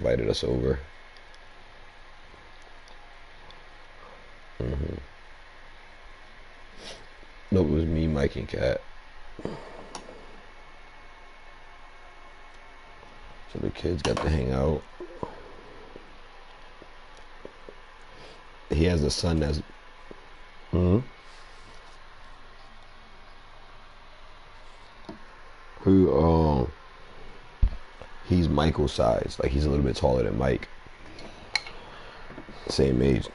invited us over. Nope, it was me, Mike, and Kat. So the kids got to hang out. He has a son that's who he's Michael's size. Like, he's a little bit taller than Mike. Same age.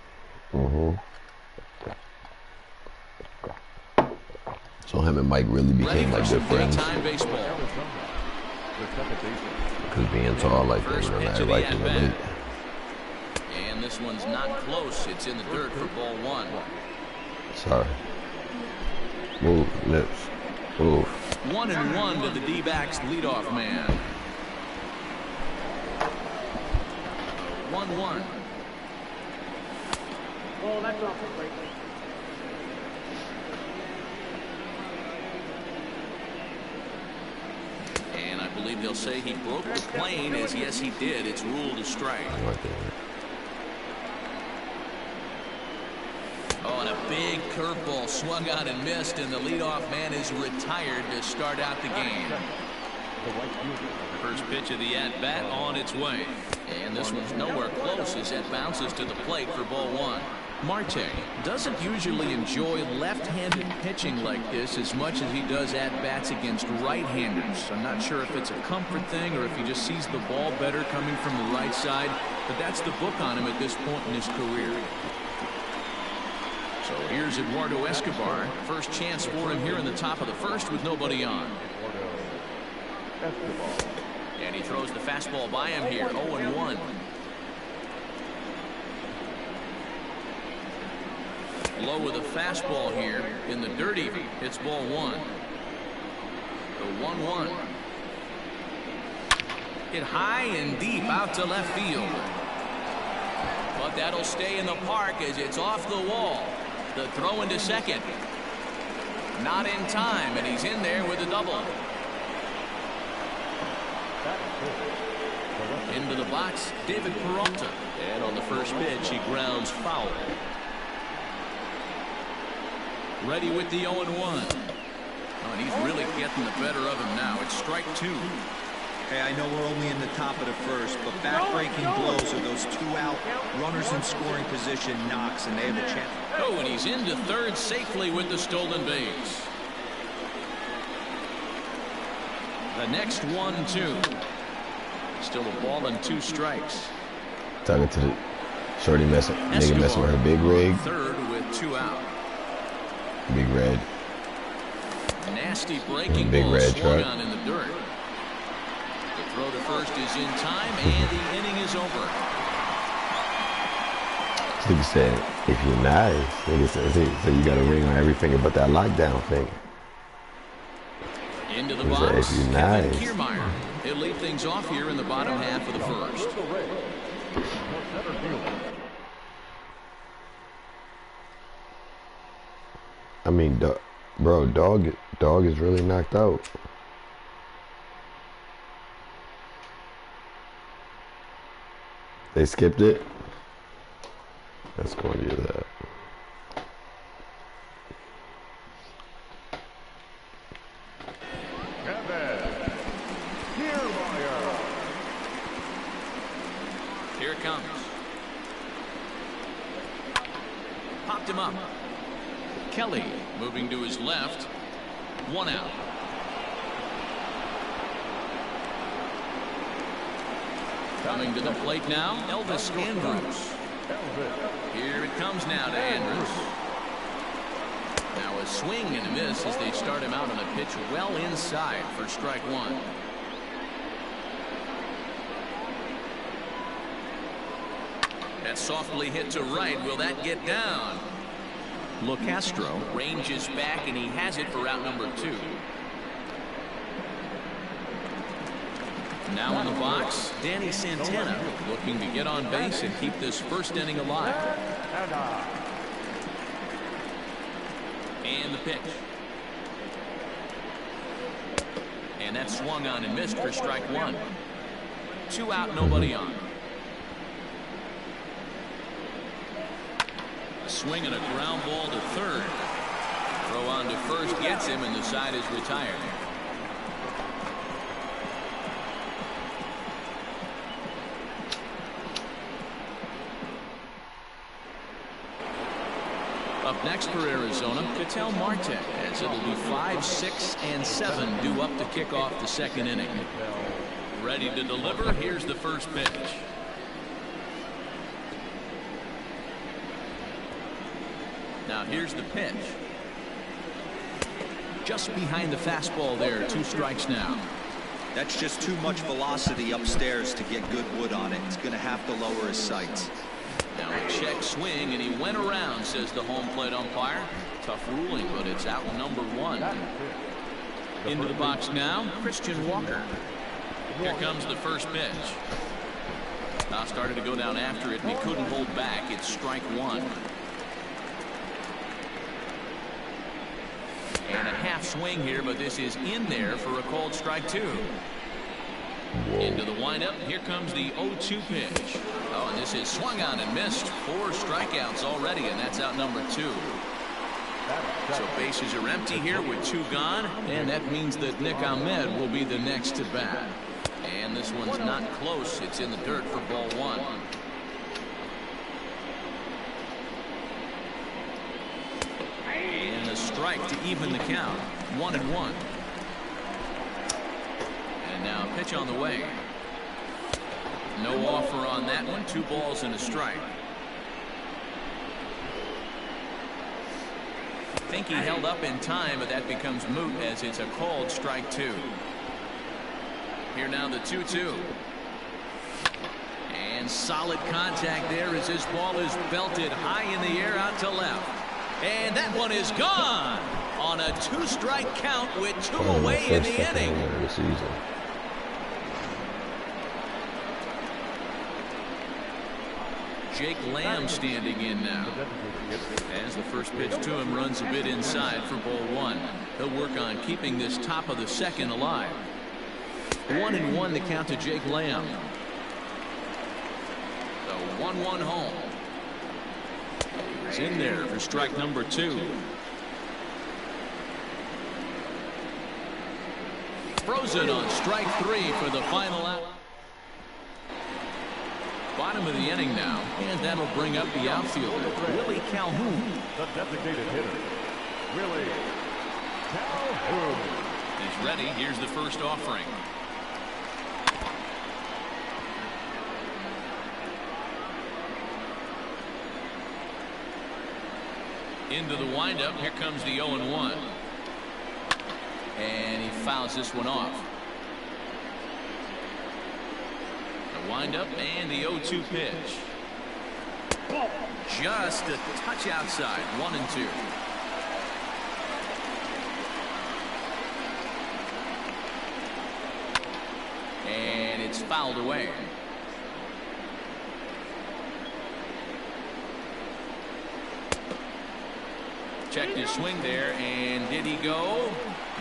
So him and Mike really became like good friends. Because being tall like that, you know, not everybody can relate. And this one's not close. It's in the dirt for ball one. Sorry. Move, lips. Move. 1-1 to the D-backs leadoff man. 1-1. Oh, that's off the break. And I believe they'll say he broke the plane, as yes he did. It's ruled a strike. Oh, and a big curveball swung out and missed, and the leadoff man is retired to start out the game. First pitch of the at-bat on its way. And this one's nowhere close as it bounces to the plate for ball one. Marte doesn't usually enjoy left-handed pitching like this as much as he does at-bats against right-handers. I'm not sure if it's a comfort thing or if he just sees the ball better coming from the right side, but that's the book on him at this point in his career. So here's Eduardo Escobar. First chance for him here in the top of the first with nobody on. And he throws the fastball by him here. 0-1. Low with a fastball here in the dirty. It's ball one. The 1-1. Hit high and deep out to left field. But that'll stay in the park as it's off the wall. The throw into second. Not in time, and he's in there with a double. Into the box, David Peralta. And on the first pitch, he grounds foul. Ready with the 0-1. Oh, and he's really getting the better of him now. It's strike two. Hey, I know we're only in the top of the first, but back-breaking blows are those two-out runners in scoring position knocks, and they have a chance. Oh, and he's into third safely with the stolen base. The next 1-2. Still a ball and two strikes. Talking to the shorty messing with her big rig. Third with two out. Big red. Nasty breaking big ball red swung truck. on in the dirt. The throw to first is in time, and the inning is over. Nigga said, if you're nice, nigga said, so you got a ring on every finger but that lockdown finger. Into the He box, said, if you're Kevin nice. Kiermaier. He'll lead things off here in the bottom half of the first. I mean, bro, dog is really knocked out. They skipped it. That's going to do that. Here it comes. Popped him up. Kelly moving to his left. One out. Coming to the plate now, Elvis Andrus. Here it comes now to Andrus. Now a swing and a miss as they start him out on a pitch well inside for strike one. That's softly hit to right. Will that get down? LoCastro ranges back, and he has it for out number two. Now in the box, Danny Santana looking to get on base and keep this first inning alive. And the pitch. And that swung on and missed for strike one. Two out, nobody on. Swinging a ground ball to third. Throw on to first gets him, and the side is retired. Up next for Arizona, Ketel Marte, as it'll be 5, 6, and 7 due up to kick off the second inning. Ready to deliver. Here's the first pitch. Now here's the pitch. Just behind the fastball there. 2 strikes now. That's just too much velocity upstairs to get good wood on it. He's going to have to lower his sights. Now a check swing, and he went around, says the home plate umpire. Tough ruling, but it's out number 1. Into the box now, Christian Walker. Here comes the first pitch. Now started to go down after it, and he couldn't hold back. It's strike 1. And a half swing here, but this is in there for a called strike 2. Whoa. Into the windup. Here comes the 0-2 pitch. Oh, and this is swung on and missed. 4 strikeouts already, and that's out number 2. So bases are empty here with 2 gone, and that means that Nick Ahmed will be the next to bat. And this one's not close. It's in the dirt for ball 1. And a strike to even the count. 1-1. And now a pitch on the way. No offer on that one. 2 balls and a strike. I think he held up in time, but that becomes moot as it's a called strike 2. Here now the 2-2. And solid contact there as this ball is belted high in the air out to left. And that one is gone on a 2-strike count with 2 away in the inning. Jake Lamb standing in now. As the first pitch to him runs a bit inside for ball 1. He'll work on keeping this top of the second alive. 1-1 the count to Jake Lamb. The 1-1 home. He's in there for strike number 2. Frozen on strike 3 for the final out. Bottom of the inning now, and that'll bring up the outfielder, Willie Calhoun. The designated hitter, Willie Calhoun. He's ready. Here's the first offering. Into the windup. Here comes the 0-1. And he fouls this one off. The windup and the 0-2 pitch. Just a touch outside. 1-2. And it's fouled away. Checked his swing there, and did he go?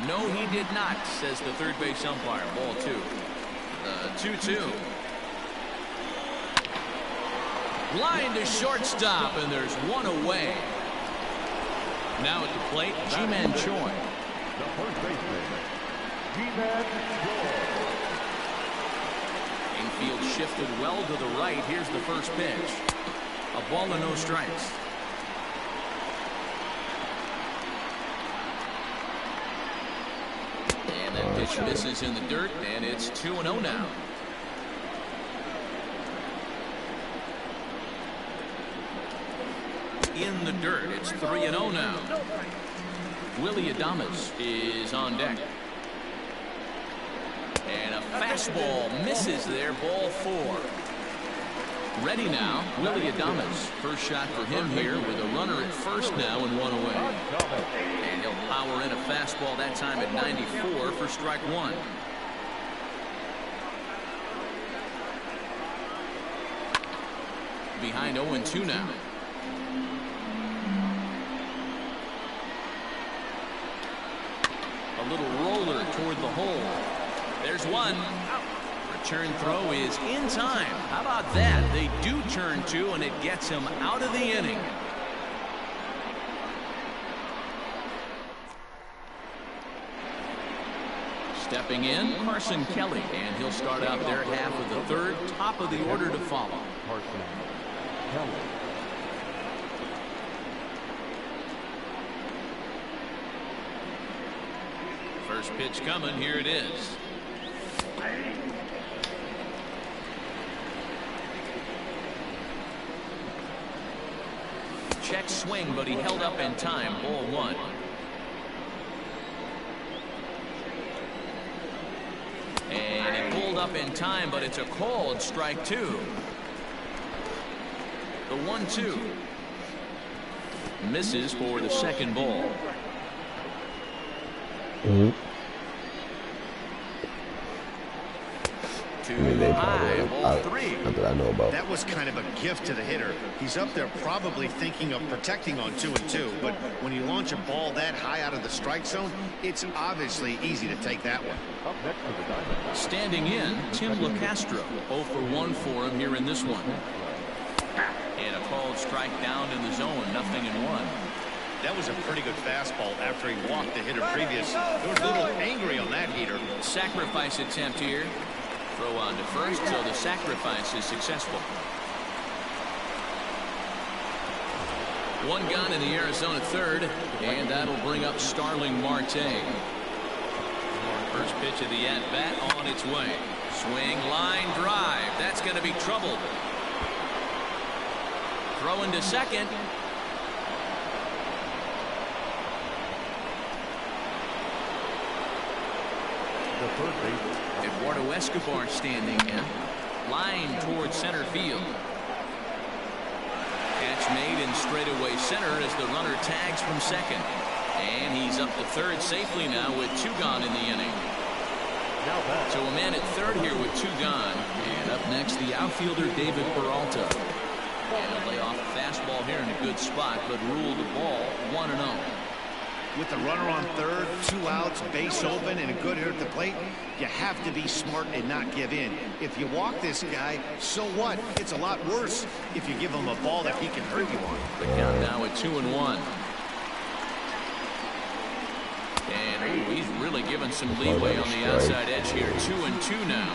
No, he did not, says the third base umpire. Ball 2. 2-2. Line to shortstop, and there's 1 away. Now at the plate, Ji-Man Choi. The first baseman, Ji-Man Choi. Infield shifted well to the right. Here's the first pitch. A ball and no strikes. And that pitch misses in the dirt, and it's 2-0 now. In the dirt, it's 3-0 now. Willie Adames is on deck. And a fastball misses there, ball 4. Ready now, Willie Adames. First shot for him here with a runner at first now and 1 away. And he'll power in a fastball that time at 94 for strike 1. Behind 0-2 now. A little roller toward the hole. There's 1. Return throw is in time. How about that? They do turn 2, and it gets him out of the inning. Stepping in, Carson Kelly, and he'll start out their half of the third, top of the order to follow. Carson Kelly. First pitch coming, here it is. Check swing, but he held up in time. Ball one. And he pulled up in time, but it's a called strike two. The 1-2. Misses for the second ball. They probably, Ball three. not that I know about. That was kind of a gift to the hitter. He's up there probably thinking of protecting on 2-2, but when you launch a ball that high out of the strike zone, it's obviously easy to take that one. Up next to the diamond. Standing in, Tim LaCastro. 0 for 1 for him here in this one. And a called strike down in the zone, 0-1. That was a pretty good fastball after he walked the hitter previous. He was a little angry on that heater. Sacrifice attempt here. Throw on to first, so the sacrifice is successful. One gone in the Arizona third, and that'll bring up Starling Marte. First pitch of the at-bat on its way. Swing, line, drive. That's going to be trouble. Throwing to second. The third baseman. Eduardo Escobar standing in. Line towards center field. Catch made in straightaway center as the runner tags from second. And he's up to third safely now with 2 gone in the inning. So a man at third here with 2 gone. And up next, the outfielder David Peralta. And a layoff fastball here in a good spot, but ruled the ball 1-0. With the runner on third, 2 outs, base open, and a good hitter at the plate, you have to be smart and not give in. If you walk this guy, so what? It's a lot worse if you give him a ball that he can hurt you on. The count now at 2-1. And ooh, he's really given some leeway on the outside edge here. 2-2 now.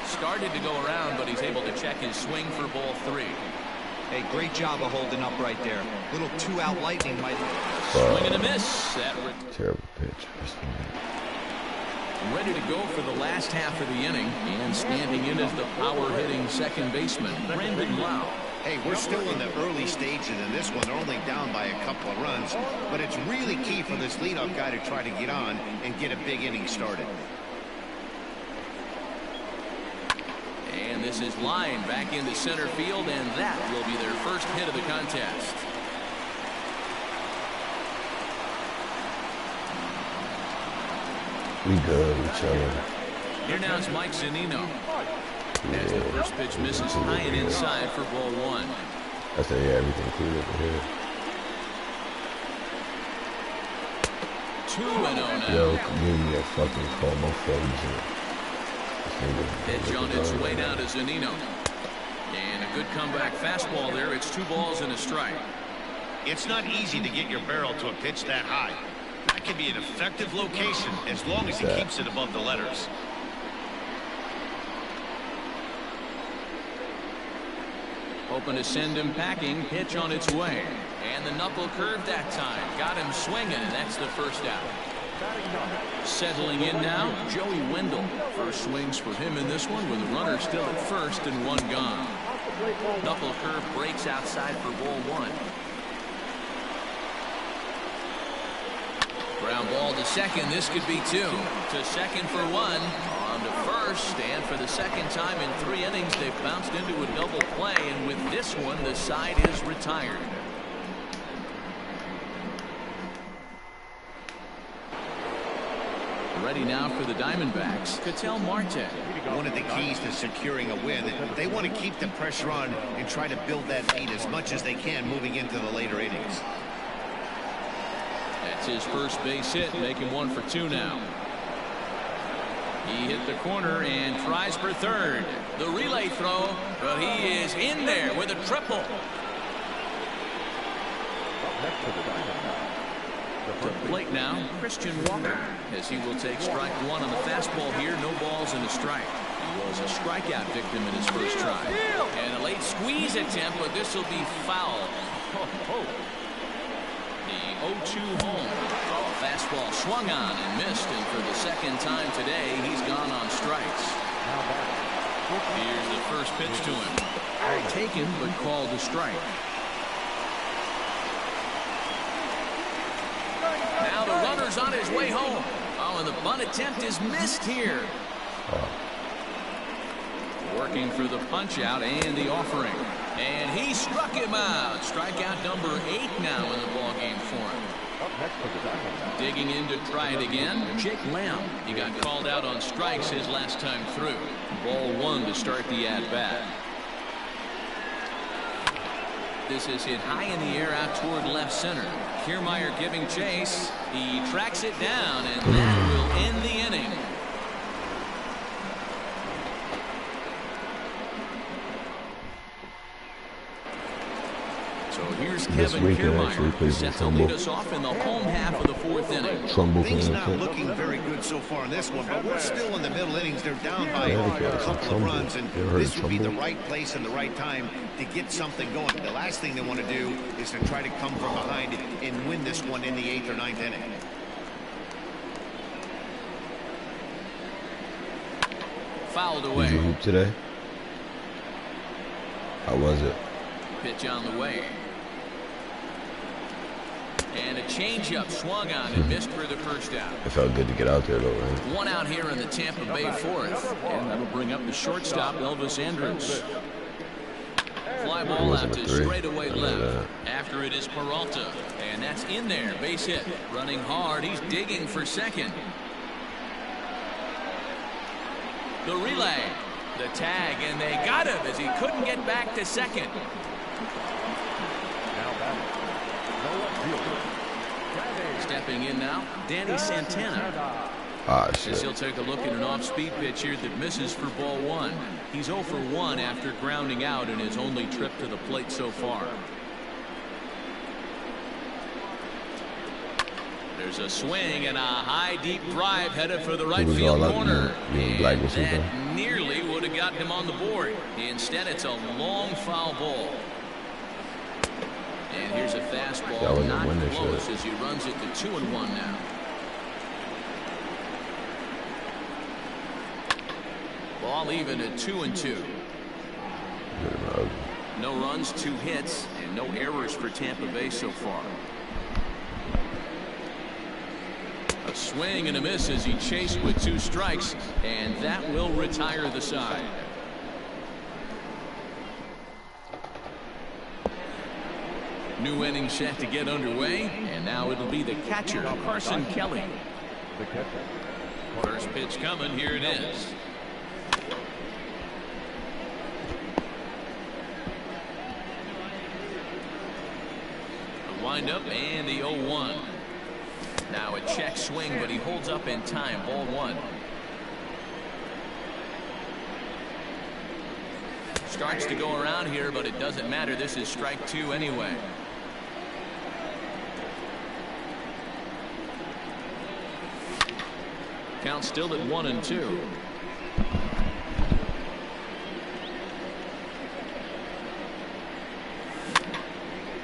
Started to go around, but he's able to check his swing for ball 3. Hey, great job of holding up right there. Little 2-out lightning might. Swing and a miss. Terrible pitch. Ready to go for the last half of the inning, and standing in as the power-hitting second baseman, Brandon Lau. Hey, we're still in the early stages in this one. They're only down by a couple of runs, but it's really key for this leadoff guy to try to get on and get a big inning started. And this is line back into center field, and that will be their first hit of the contest. We good, we chilling. Here now is Mike Zunino. As the first pitch misses high and inside for ball 1. I said, yeah, everything clear over here. 2-0 now. Yo, give me a fucking call, my phone. Pitch on its way down to Zunino. And a good comeback fastball there. It's 2 balls and a strike. It's not easy to get your barrel to a pitch that high. That can be an effective location as long as he keeps it above the letters. Hoping to send him packing. Pitch on its way. And the knuckle curve that time. Got him swinging, and that's the first out. Settling in now, Joey Wendell. First swings for him in this one with a runner still at first and 1 gone. Knuckle curve breaks outside for ball 1. Ground ball to second. This could be 2. To second for 1. On to first. And for the second time in 3 innings, they've bounced into a double play. And with this one, the side is retired. Ready now for the Diamondbacks, Ketel Marte. One of the keys to securing a win, they want to keep the pressure on and try to build that lead as much as they can moving into the later innings. That's his first base hit, making 1 for 2 now. He hit the corner and tries for third. The relay throw, but he is in there with a triple. Up next to the diamond. To the plate now, Christian Walker, as he will take strike one on the fastball here. No balls and a strike. He was a strikeout victim in his first try. And a late squeeze attempt, but this will be foul. The 0-2 home. Fastball swung on and missed, and for the second time today, he's gone on strikes. Here's the first pitch to him. Taken, but called a strike. Now the runner's on his way home. Oh, and the bunt attempt is missed here. Working for the punch out and the offering. And he struck him out. Strikeout number 8 now in the ballgame for him. Digging in to try it again, Jake Lamb. He got called out on strikes his last time through. Ball 1 to start the at-bat. This is hit high in the air out toward left center. Kiermaier giving chase. He tracks it down, and that will end the inning. So here's Kevin Kiermaier, set to lead us off in the home half of the 4th inning. Things not looking very good so far in this one, but we're still in the middle innings. They're down by a couple of runs, and this would be the right place and the right time to get something going. The last thing they want to do is to try to come from behind and win this one in the 8th or 9th inning. Fouled away. Did you hoop today? How was it? Pitch on the way. And a changeup swung on and missed for the first out. It felt good to get out there, though, right? One out here in the Tampa Bay 4th. And that'll bring up the shortstop, Elvis Andrus. Fly ball out to straightaway left. After it is Peralta. And that's in there. Base hit. Running hard. He's digging for second. The relay. The tag. And they got him as he couldn't get back to second. Stepping in now, Danny Santana. As he'll take a look at an off-speed pitch here that misses for ball 1. He's 0 for 1 after grounding out in his only trip to the plate so far. There's a swing and a high deep drive headed for the right field corner. And that nearly would have gotten him on the board. Instead, it's a long foul ball. And here's a fastball, not close, as he runs it to 2-1 now. Ball even at 2-2. No runs, 2 hits, and no errors for Tampa Bay so far. A swing and a miss as he chased with 2 strikes, and that will retire the side. New inning set to get underway, and now it'll be the catcher, Carson Kelly. First pitch coming, here it is. The windup and the 0-1. Now a check swing, but he holds up in time, ball 1. Starts to go around here, but it doesn't matter. This is strike 2 anyway. Count still at 1-2.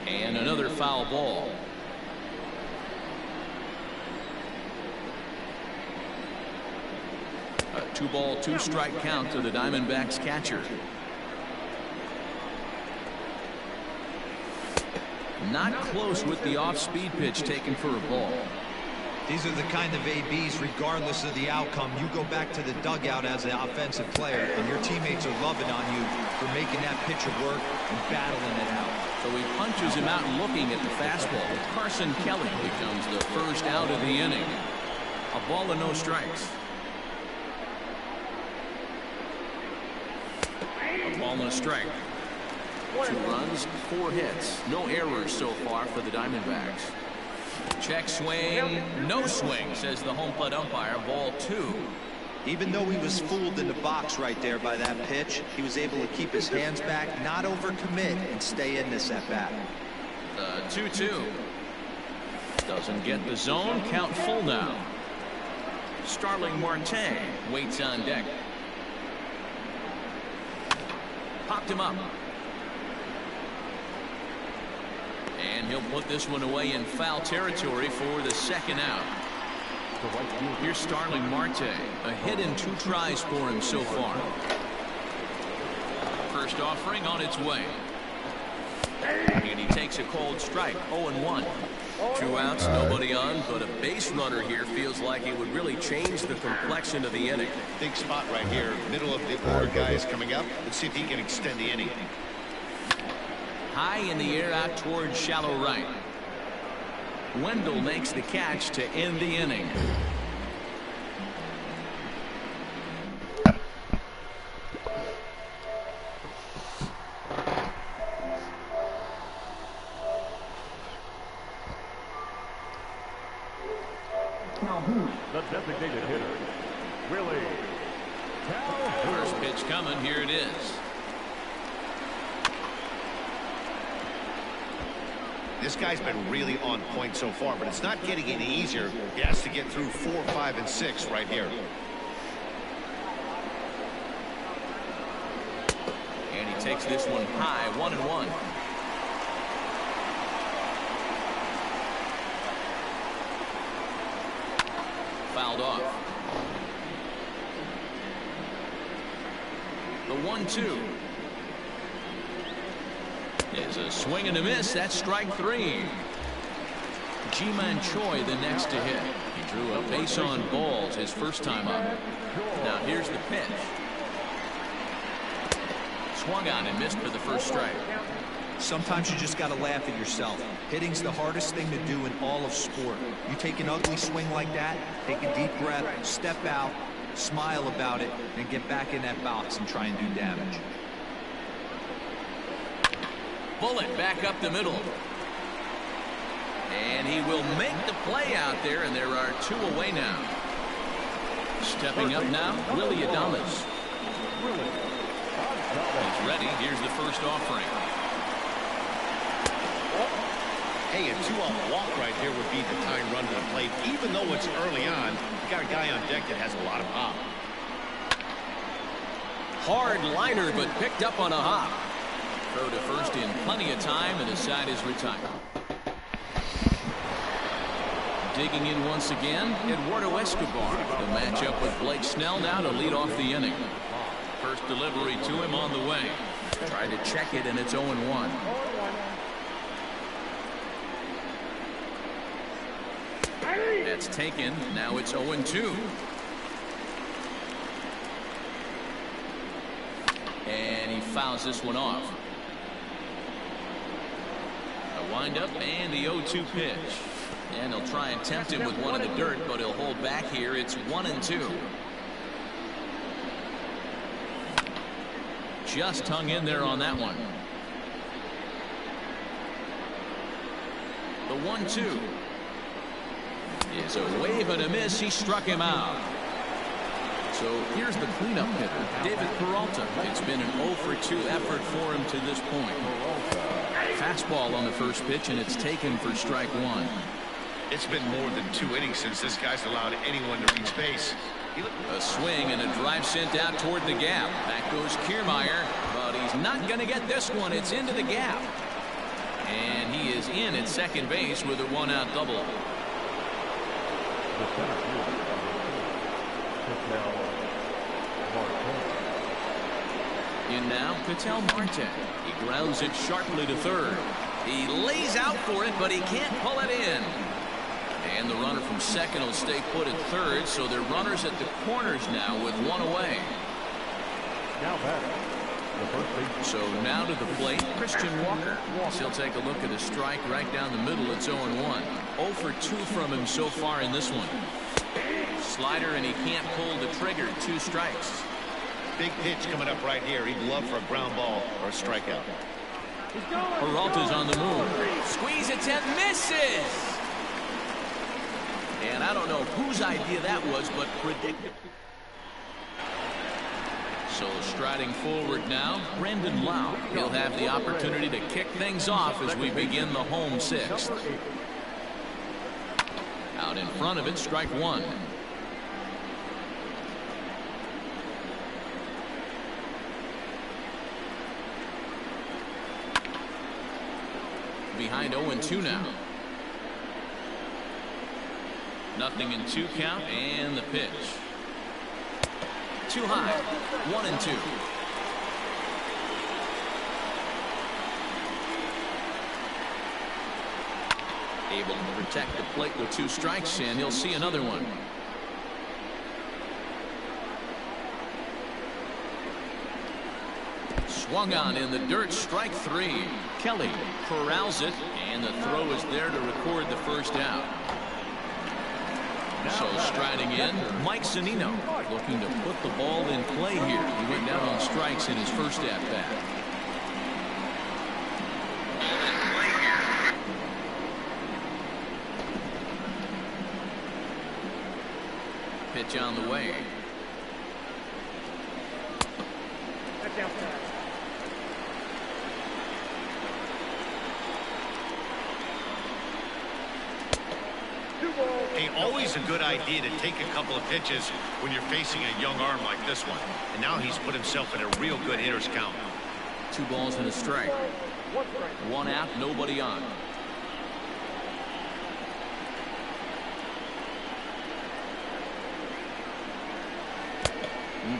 And another foul ball. A 2-ball, 2-strike count to the Diamondbacks catcher. Not close with the off-speed pitch taken for a ball. These are the kind of ABs, regardless of the outcome. You go back to the dugout as an offensive player, and your teammates are loving on you for making that pitcher work and battling it out. So he punches him out and looking at the fastball. Carson Kelly becomes the first out of the inning. A ball and no strikes. A ball and a strike. 2 runs, 4 hits. No errors so far for the Diamondbacks. Check swing, no swing, says the home plate umpire. Ball 2. Even though he was fooled in the box right there by that pitch, he was able to keep his hands back, not overcommit, and stay in this at bat. 2-2. Doesn't get the zone. Count full now. Starling Marte waits on deck. Popped him up. And he'll put this one away in foul territory for the second out. Here's Starling Marte. A hit in 2 tries for him so far. First offering on its way. And he takes a cold strike. 0-1. 2 outs, nobody on, but a base runner here feels like it would really change the complexion of the inning. Big spot right here. Middle of the order guy is coming up. Let's see if he can extend the inning. High in the air out towards shallow right. Wendell makes the catch to end the inning. The designated hitter, Willie. First pitch coming. Here it is. This guy's been really on point so far, but it's not getting any easier. He has to get through 4, 5, and 6 right here. And he takes this one high. 1-1. Fouled off. The 1-2 is a swing and a miss. That's strike 3. Ji-Man Choi the next to hit. He drew a base on balls his first time up. Now here's the pitch. Swung on and missed for the first strike. Sometimes you just got to laugh at yourself. Hitting's the hardest thing to do in all of sport. You take an ugly swing like that, take a deep breath, step out, smile about it, and get back in that box and try and do damage. Bullet back up the middle. And he will make the play out there, and there are 2 away now. Stepping up now, Willie Adames. He's ready. Here's the first offering. Hey, a 2-out walk right here would be the tying run to the plate. Even though it's early on, you got a guy on deck that has a lot of pop. Hard liner, but picked up on a hop. Throw to first in plenty of time, and the side is retired. Digging in once again, Eduardo Escobar. The matchup with Blake Snell now to lead off the inning. First delivery to him on the way. Tried to check it, and it's 0-1. That's taken. Now it's 0-2. And he fouls this one off. A windup and the 0-2 pitch. And he'll try and tempt him with one in the dirt, but he'll hold back here. It's 1-2. Just hung in there on that one. The 1-2 is a wave and a miss. He struck him out. So here's the cleanup hitter, David Peralta. It's been an 0-for-2 effort for him to this point. Fastball on the first pitch, and it's taken for strike 1. It's been more than 2 innings since this guy's allowed anyone to reach base. A swing and a drive sent out toward the gap. Back goes Kiermaier, but he's not going to get this one. It's into the gap. And he is in at second base with a 1-out double. In now, Ketel Marte. He grounds it sharply to third. He lays out for it, but he can't pull it in. And the runner from second will stay put at third, so they're runners at the corners now with 1 away. Now batter, so now to the plate, Christian Walker. He'll take a look at a strike right down the middle. It's 0-1. 0-for-2 from him so far in this one. Slider, and he can't pull the trigger. 2 strikes. Big pitch coming up right here. He'd love for a ground ball or a strikeout. Peralta's on the move. Squeeze attempt, misses. And I don't know whose idea that was, but predicted. So striding forward now, Brendan Lau. He'll have the opportunity to kick things off as we begin the home 6th. Out in front of it, strike one. Behind 0-2 now. Nothing in 2 count, and the pitch. Too high. 1-2. Able to protect the plate with 2 strikes, and he'll see another one. Swung on in the dirt, strike 3. Kelly corrals it, and the throw is there to record the first out. So striding in, Mike Zunino looking to put the ball in play here. He went down on strikes in his first at-bat. Pitch on the way. Hey, always a good idea to take a couple of pitches when you're facing a young arm like this one. And now he's put himself in a real good hitter's count. 2 balls and a strike. 1 out, nobody on.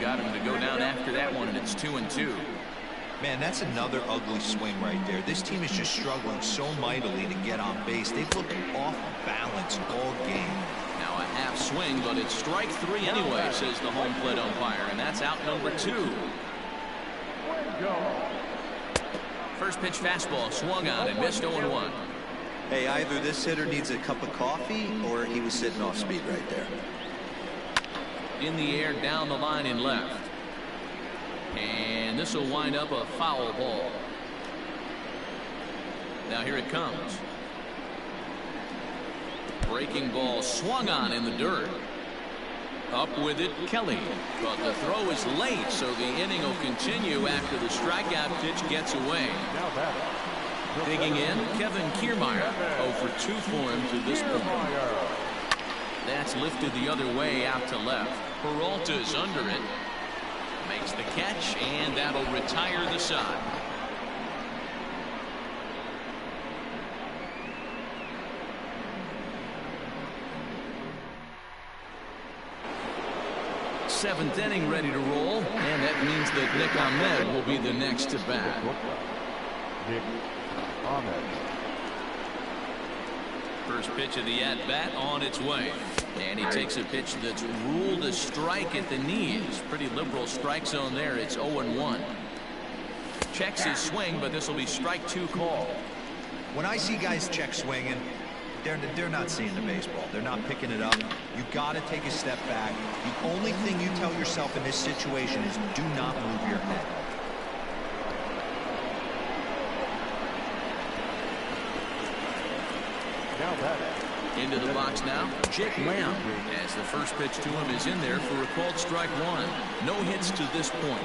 Got him to go down after that one, and it's 2-2. Man, that's another ugly swing right there. This team is just struggling so mightily to get on base. They've looked off balance all game. Now a half swing, but it's strike 3 anyway, says the home plate umpire, and that's out number 2. First pitch fastball swung on and missed 0-1. Hey, either this hitter needs a cup of coffee or he was sitting off speed right there. In the air, down the line in left. And this will wind up a foul ball. Now here it comes. Breaking ball swung on in the dirt. Up with it, Kelly. But the throw is late, so the inning will continue after the strikeout pitch gets away. Digging in, Kevin Kiermaier. 0 for 2 for him to this point. That's lifted the other way out to left. Peralta's under it. Makes the catch, and that'll retire the side. Seventh inning ready to roll, and that means that Nick Ahmed will be the next to bat. Nick Ahmed. First pitch of the at-bat on its way. And he takes a pitch that's ruled a strike at the knees. Pretty liberal strike zone there. It's 0-1. Checks his swing, but this will be strike 2 call. When I see guys check swinging, they're not seeing the baseball. They're not picking it up. You got to take a step back. The only thing you tell yourself in this situation is do not move your head. Into the box now, Jake Lamb, as the first pitch to him is in there for a called strike 1. No hits to this point.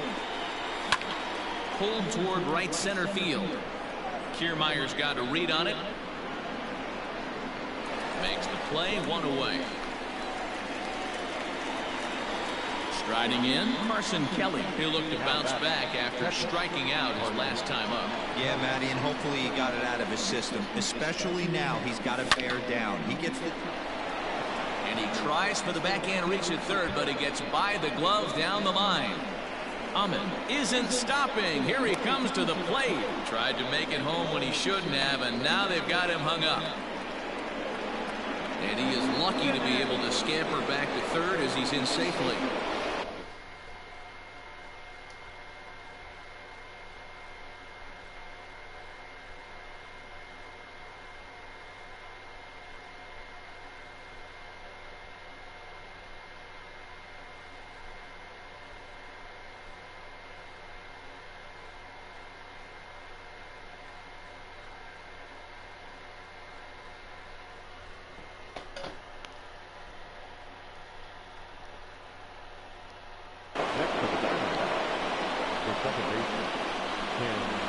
Pulled toward right center field. Kiermaier's got a read on it. Makes the play, 1 away. Striding in, Carson Kelly. He'll look to bounce back after striking out his last time up. Yeah, Matty, and hopefully he got it out of his system. Especially now, he's got to bear down. He gets the... And he tries for the backhand reach at third, but he gets by the gloves down the line. Ahmed isn't stopping. Here he comes to the plate. Tried to make it home when he shouldn't have, and now they've got him hung up. And he is lucky to be able to scamper back to third as he's in safely.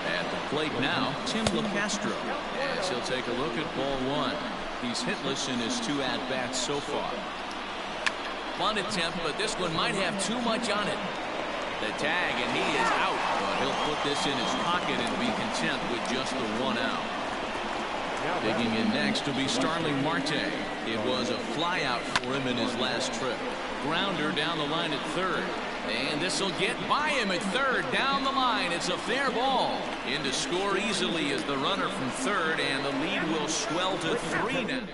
At the plate now, Tim LeCastro, as he'll take a look at ball 1. He's hitless in his 2 at-bats so far. Bunt attempt, but this one might have too much on it. The tag, and he is out. But he'll put this in his pocket and be content with just the 1 out. Digging in next will be Starling Marte. It was a fly out for him in his last trip. Grounder down the line at third. And this will get by him at third. Down the line. It's a fair ball. In to score easily is the runner from third, and the lead will swell to 3 now.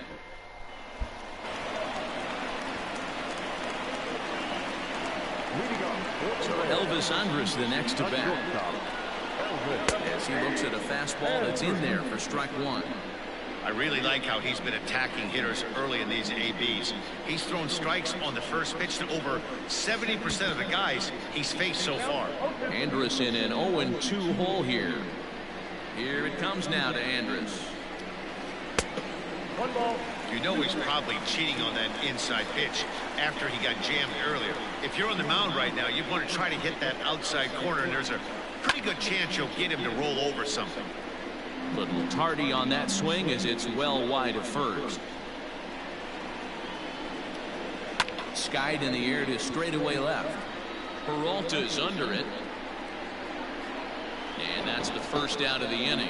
So Elvis Andrus the next to bat. As he looks at a fastball that's in there for strike 1. I really like how he's been attacking hitters early in these ABs. He's thrown strikes on the first pitch to over 70% of the guys he's faced so far. Andrus in an 0-2 hole here. Here it comes now to Andrus. 1 ball. You know he's probably cheating on that inside pitch after he got jammed earlier. If you're on the mound right now, you want to try to hit that outside corner, and there's a pretty good chance you'll get him to roll over something. Little tardy on that swing as it's well wide of first. Skied in the air to straightaway left. Peralta's under it. And that's the first out of the inning.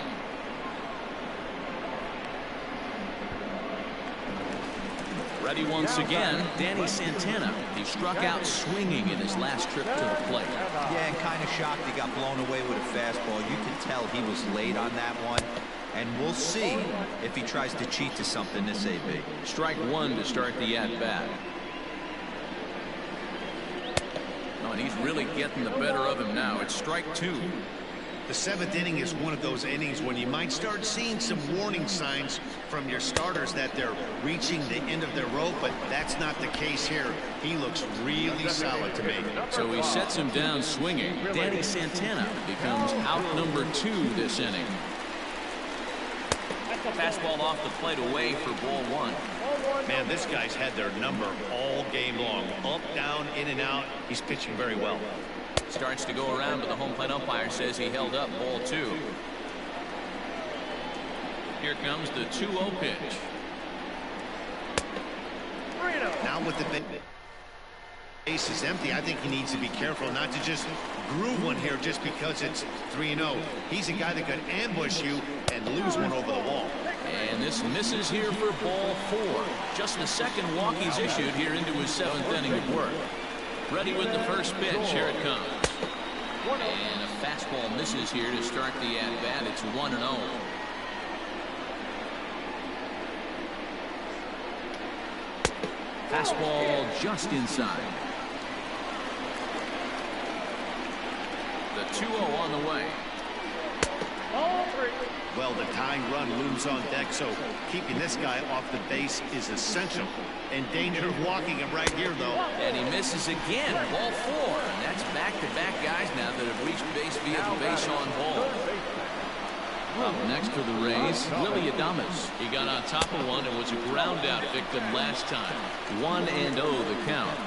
Ready once again, Danny Santana. He struck out swinging in his last trip to the plate. Yeah, and kind of shocked he got blown away with a fastball. You can tell he was late on that one. And we'll see if he tries to cheat to something this AB. Strike 1 to start the at-bat. Oh, and he's really getting the better of him now. It's strike 2. The 7th inning is one of those innings when you might start seeing some warning signs from your starters that they're reaching the end of their rope, but that's not the case here. He looks really solid to me. So he sets him down swinging. Danny Santana becomes out number 2 this inning. Fastball off the plate away for ball 1. Man, this guy's had their number all game long. Up, down, in and out. He's pitching very well. Starts to go around, but the home plate umpire says he held up ball 2. Here comes the 2-0 pitch. Now with the base is empty, I think he needs to be careful not to just groove one here just because it's 3-0. He's a guy that could ambush you and lose one over the wall. And this misses here for ball 4. Just the second walk he's issued here into his 7th inning of work. Ready with the first pitch. Here it comes. And a fastball misses here to start the at-bat. It's 1-0. Fastball just inside. The 2-0 on the way. Well, the tying run looms on deck, so keeping this guy off the base is essential. In danger of walking him right here, though. And he misses again. Ball 4. And that's back-to-back guys now that have reached base via the base on ball. Up next for the Rays, Willie Adames. He got on top of one and was a ground-out victim last time. 1-0 the count.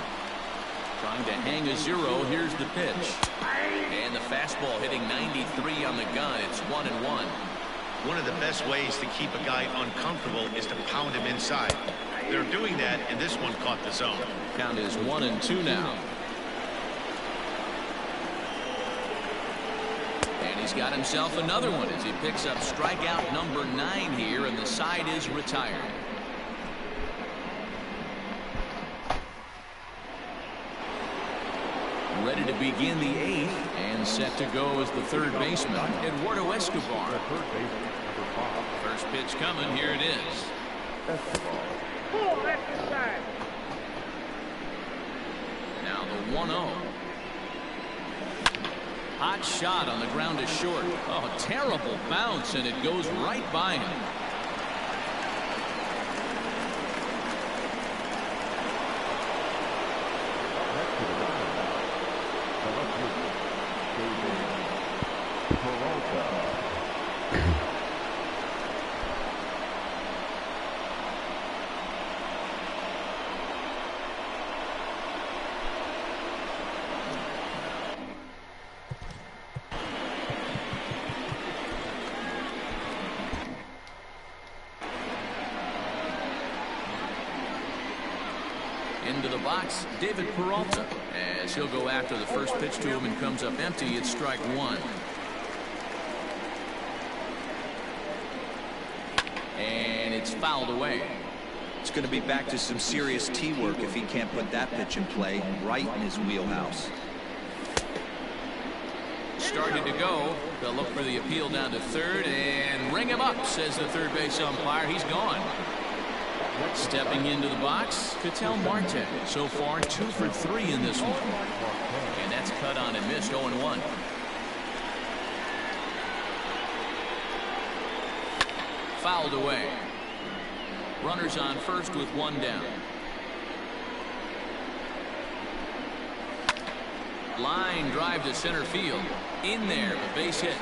Trying to hang a 0. Here's the pitch. And the fastball hitting 93 on the gun. It's 1-1. One of the best ways to keep a guy uncomfortable is to pound him inside. They're doing that, and this one caught the zone. Count is 1-2 now. And he's got himself another one as he picks up strikeout number 9 here, and the side is retired. Ready to begin the 8th, and set to go as the third baseman, Eduardo Escobar. First pitch coming. Here it is. Now the 1-0. Hot shot on the ground is short. Oh, terrible bounce, and it goes right by him. into the box, David Peralta, as he'll go after the first pitch to him and comes up empty. It's strike one. And it's fouled away. It's going to be back to some serious tee work if he can't put that pitch in play right in his wheelhouse. Started to go. They'll look for the appeal down to third and ring him up, says the third base umpire. He's gone. Stepping into the box, Ketel Marte. So far, 2 for 3 in this one. And that's cut on and missed, 0-1. Fouled away. Runners on first with one down. Line drive to center field. In there, a base hit.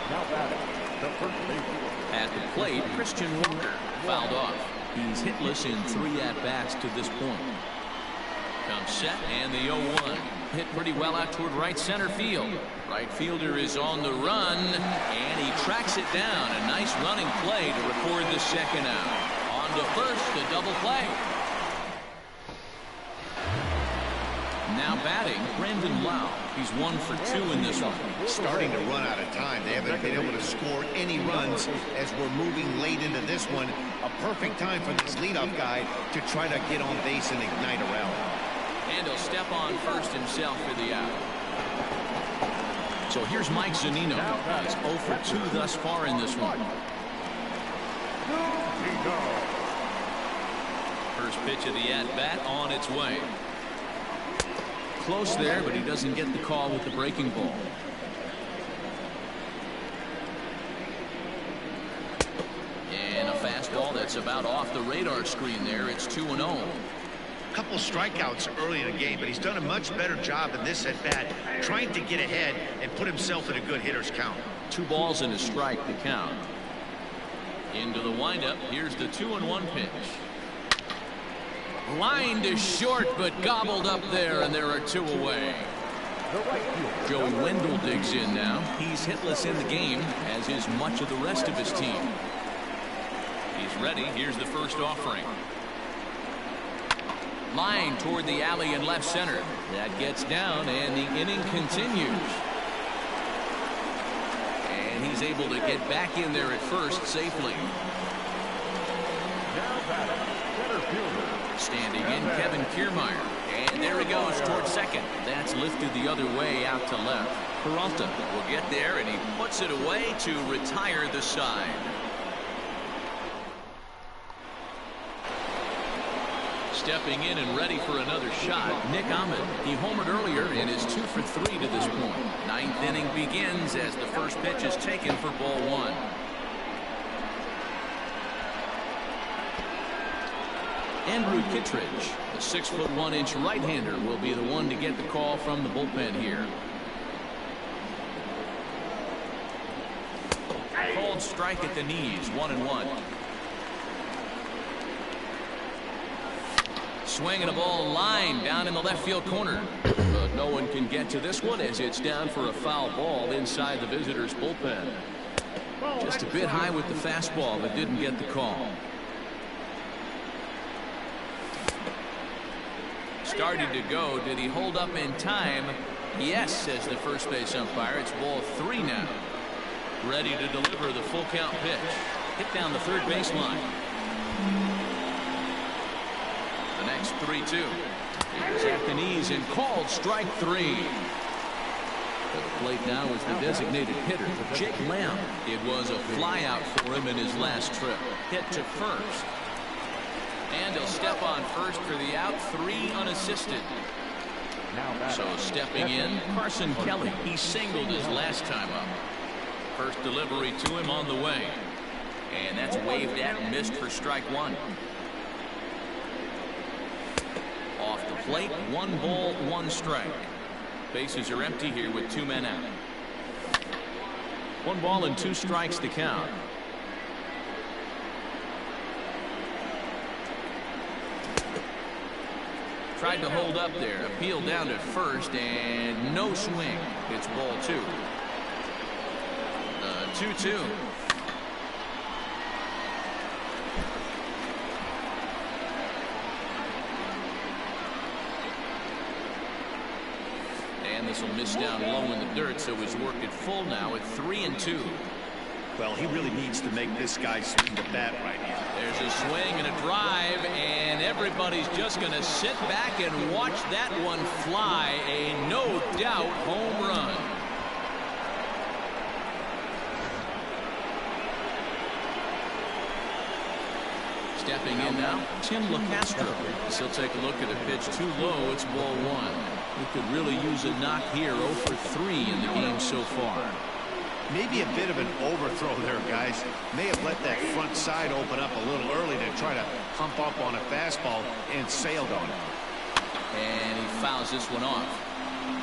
Now batting, the first baseman. At the plate, Christian Walker fouled off. He's hitless in 3 at-bats to this point. Comes set, and the 0-1. Hit pretty well out toward right center field. Right fielder is on the run, and he tracks it down. A nice running play to record the second out. On to first, a double play. Now batting, Brandon Lau. He's 1 for 2 in this one. Starting to run out of time. They haven't been able to score any runs as we're moving late into this one. A perfect time for this leadoff guy to try to get on base and ignite a rally. And he'll step on first himself for the out. So here's Mike Zunino. He's 0 for 2 thus far in this one. First pitch of the at-bat on its way. Close there, but he doesn't get the call with the breaking ball. And a fastball that's about off the radar screen there. It's 2-0. Couple strikeouts early in the game, but he's done a much better job in this at bat, trying to get ahead and put himself in a good hitter's count. 2 balls and a strike to count. Into the windup. Here's the 2-1 pitch. Line to short, but gobbled up there, and there are 2 away. Joey Wendell digs in now. He's hitless in the game, as is much of the rest of his team. He's ready. Here's the first offering. Line toward the alley in left center. That gets down, and the inning continues. And he's able to get back in there at first safely. Standing in, Kevin Kiermaier. And there he goes toward second. That's lifted the other way out to left. Peralta will get there, and he puts it away to retire the side. Stepping in and ready for another shot, Nick Ahmed. He homered earlier and is 2 for 3 to this point. 9th inning begins as the first pitch is taken for ball 1. Andrew Kittredge, the 6'1" right-hander, will be the one to get the call from the bullpen here. Called strike at the knees, 1-1. Swinging a ball line down in the left field corner. But no one can get to this one as it's down for a foul ball inside the visitors' bullpen. Just a bit high with the fastball, but didn't get the call. Started to go. Did he hold up in time? Yes, says the first base umpire. It's ball 3 now. Ready to deliver the full count pitch. Hit down the third baseline. The next 3-2. He's at the knees and called strike 3. At the plate now is the designated hitter, Jake Lamb. It was a flyout for him in his last trip. Hit to first. And he'll step on first for the out, 3 unassisted. So stepping in, Carson Kelly. He singled his last time up. First delivery to him on the way. And that's waved at and missed for strike 1. Off the plate, 1 ball, 1 strike. Bases are empty here with 2 men out. 1 ball and 2 strikes to count. Tried to hold up there. Appeal down to first, and no swing. It's ball 2. The 2-2. And this will miss down low in the dirt, so he's worked it full now at 3-2. Well, he really needs to make this guy swing the bat right here. There's a swing and a drive, and everybody's just going to sit back and watch that one fly. A no-doubt home run. Stepping in now, Tim LeCastro. He'll take a look at a pitch too low. It's ball one. He could really use a knock here. 0 for 3 in the game so far. Maybe a bit of an overthrow there, guys. May have let that front side open up a little early to try to hump up on a fastball and sailed on it. And he fouls this one off.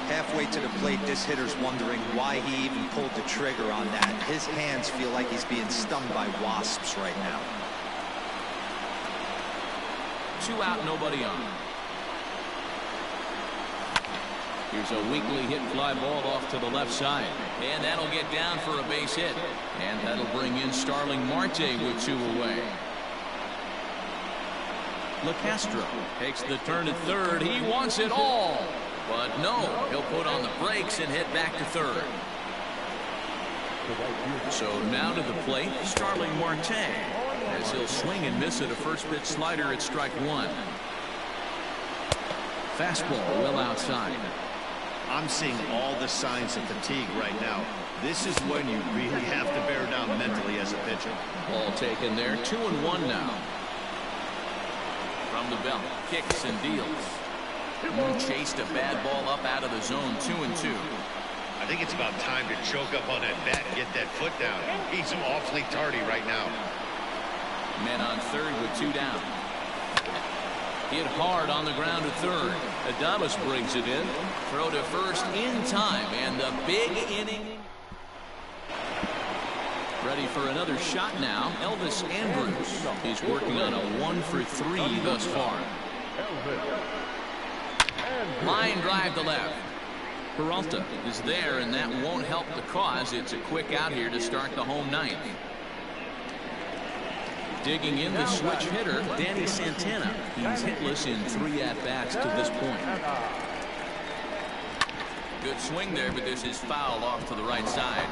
Halfway to the plate, this hitter's wondering why he even pulled the trigger on that. His hands feel like he's being stung by wasps right now. 2 out, nobody on. Here's a weakly hit fly ball off to the left side. And that'll get down for a base hit. And that'll bring in Starling Marte with 2 away. LeCastro takes the turn at third. He wants it all. But no, he'll put on the brakes and head back to third. So now to the plate, Starling Marte, as he'll swing and miss at a first pitch slider at strike 1. Fastball well outside. I'm seeing all the signs of fatigue right now. This is when you really have to bear down mentally as a pitcher. Ball taken there. 2-1 now. From the belt, kicks and deals. Chased a bad ball up out of the zone. 2-2. I think it's about time to choke up on that bat and get that foot down. He's awfully tardy right now. Men on third with 2 down. Hit hard on the ground at third. Adames brings it in. Throw to first in time. And the big inning. Ready for another shot now. Elvis Andrus. He's working on a 1 for 3 thus far. Line drive to left. Peralta is there, and that won't help the cause. It's a quick out here to start the home ninth. Digging in the switch hitter, Danny Santana. He's hitless in 3 at-bats to this point. Good swing there, but this is foul off to the right side.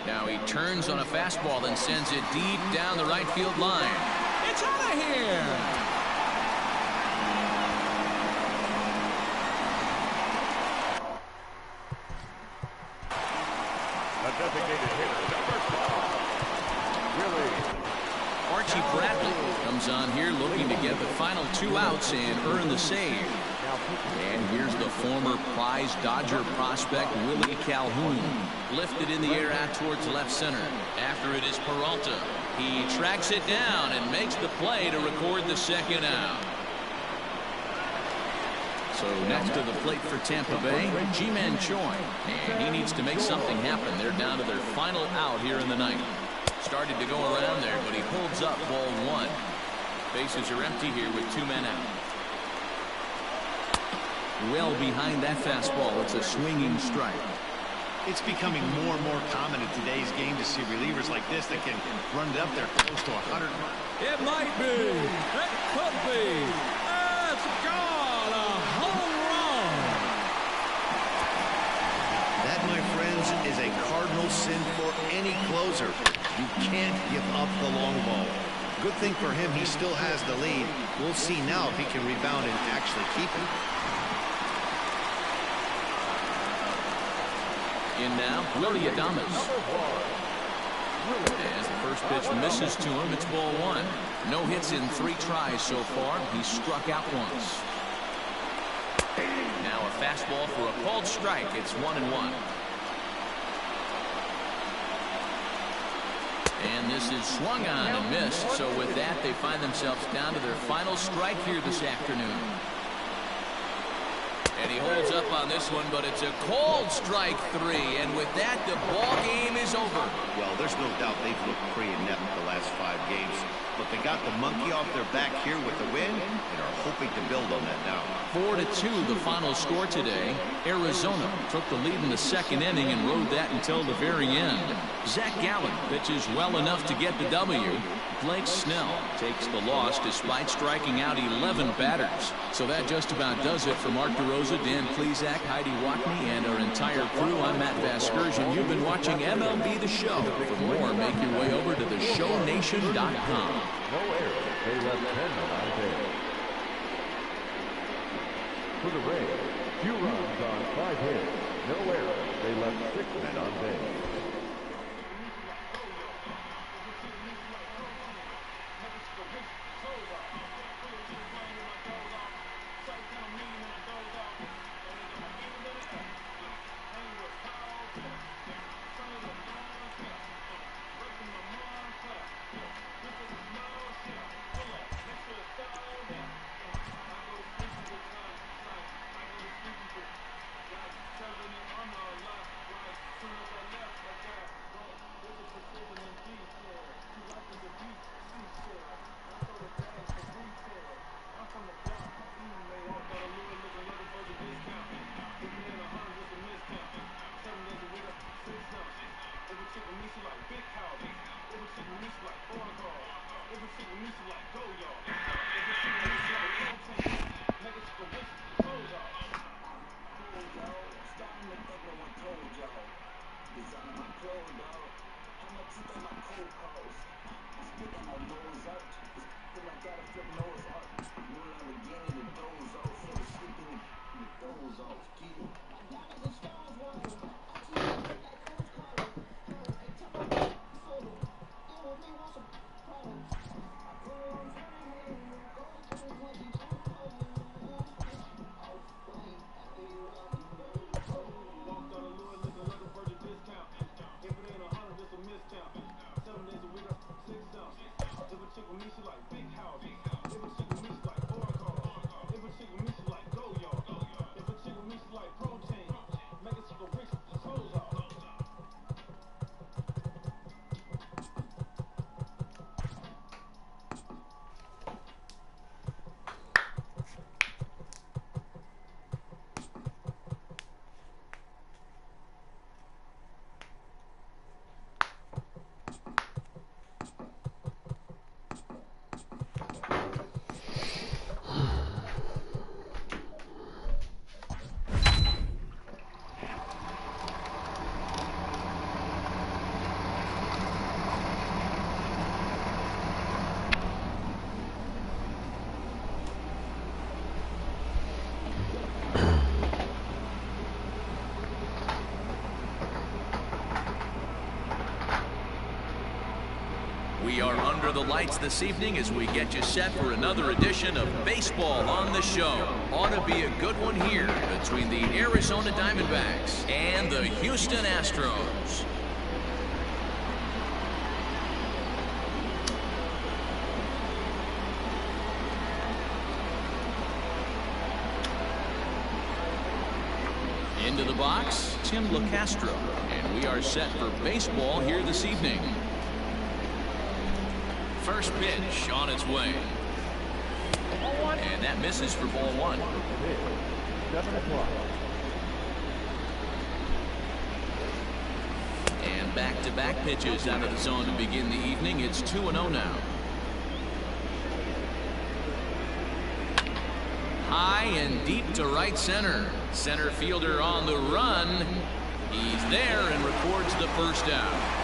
Now he turns on a fastball and sends it deep down the right field line. It's out of here! Archie Bradley comes on here looking to get the final 2 outs and earn the save. And here's the former prize Dodger prospect Willie Calhoun, lifted in the air out towards left center. After it is Peralta. He tracks it down and makes the play to record the 2nd out. So next to the plate for Tampa Bay, Ji-Man Choi. And he needs to make something happen. They're down to their final out here in the ninth. Started to go around there, but he holds up ball 1. Bases are empty here with 2 men out. Well behind that fastball. It's a swinging strike. It's becoming more and more common in today's game to see relievers like this that can run it up there close to 100. It might be. It could be. It's gone. A home run. That, my friends, is a cardinal sin for any closer. You can't give up the long ball. Good thing for him, he still has the lead. We'll see now if he can rebound and actually keep it. In now, Willie Adames. As the first pitch misses to him, it's ball 1. No hits in 3 tries so far. He's struck out once. Now a fastball for a called strike. It's 1-1. And this is swung on and missed. So with that, they find themselves down to their final strike here this afternoon. And he holds up on this one, but it's a cold strike 3, and with that, the ball game is over. Well, there's no doubt they've looked pretty inept the last 5 games, but they got the monkey off their back here with the win and are hoping to build on that now. 4-2, the final score today. Arizona took the lead in the second inning and rode that until the very end. Zach Gallen pitches well enough to get the W. Blake Snell takes the loss despite striking out 11 batters. So that just about does it for Mark DeRosa, Dan Plesac, Heidi Watney, and our entire crew. I'm Matt Vasgersian. You've been watching MLB The Show. For more, make your way over to theshownation.com. No error. They left 10 on base. For the Rays, 2 runs on 5 hits. No error. They left 6 men on base. We are under the lights this evening as we get you set for another edition of Baseball on the Show. Ought to be a good one here between the Arizona Diamondbacks and the Houston Astros. Into the box, Tim LeCastro, and we are set for baseball here this evening. First pitch on its way. And that misses for ball 1. 7 o'clock. And back-to-back pitches out of the zone to begin the evening. It's 2-0 now. High and deep to right center. Center fielder on the run. He's there and records the first out.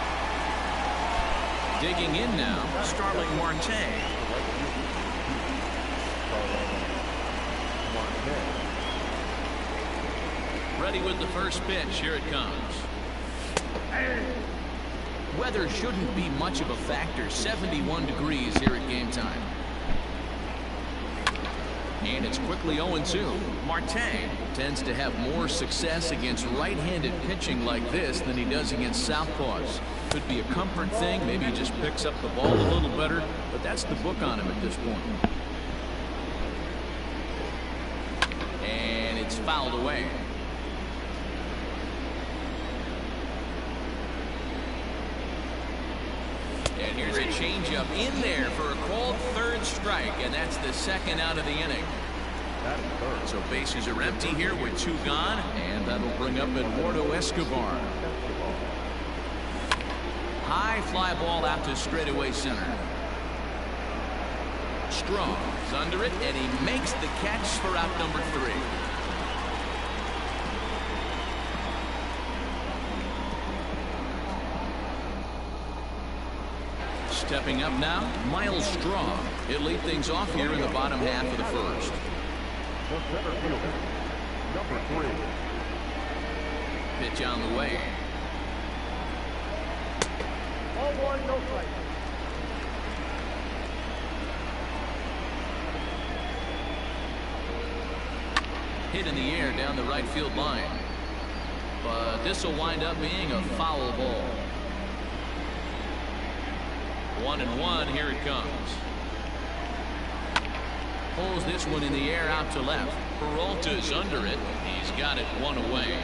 Digging in now, Starling Marte. Ready with the first pitch. Here it comes. Weather shouldn't be much of a factor. 71 degrees here at game time. And it's quickly 0-2. Marte tends to have more success against right-handed pitching like this than he does against southpaws. Could be a comfort thing. Maybe he just picks up the ball a little better. But that's the book on him at this point. And it's fouled away. Here's a changeup in there for a called third strike, and that's the second out of the inning. So bases are empty here with 2 gone, and that'll bring up Eduardo Escobar. High fly ball out to straightaway center. Strong is under it, and he makes the catch for out number 3. Stepping up now, Miles Strong. He'll lead things off here in the bottom half of the first. The center fielder, number 3. Pitch on the way. 0-1, no strike. Hit in the air down the right field line. But this will wind up being a foul ball. 1-1, here it comes. Pulls this one in the air out to left. Peralta's under it. He's got it 1 away.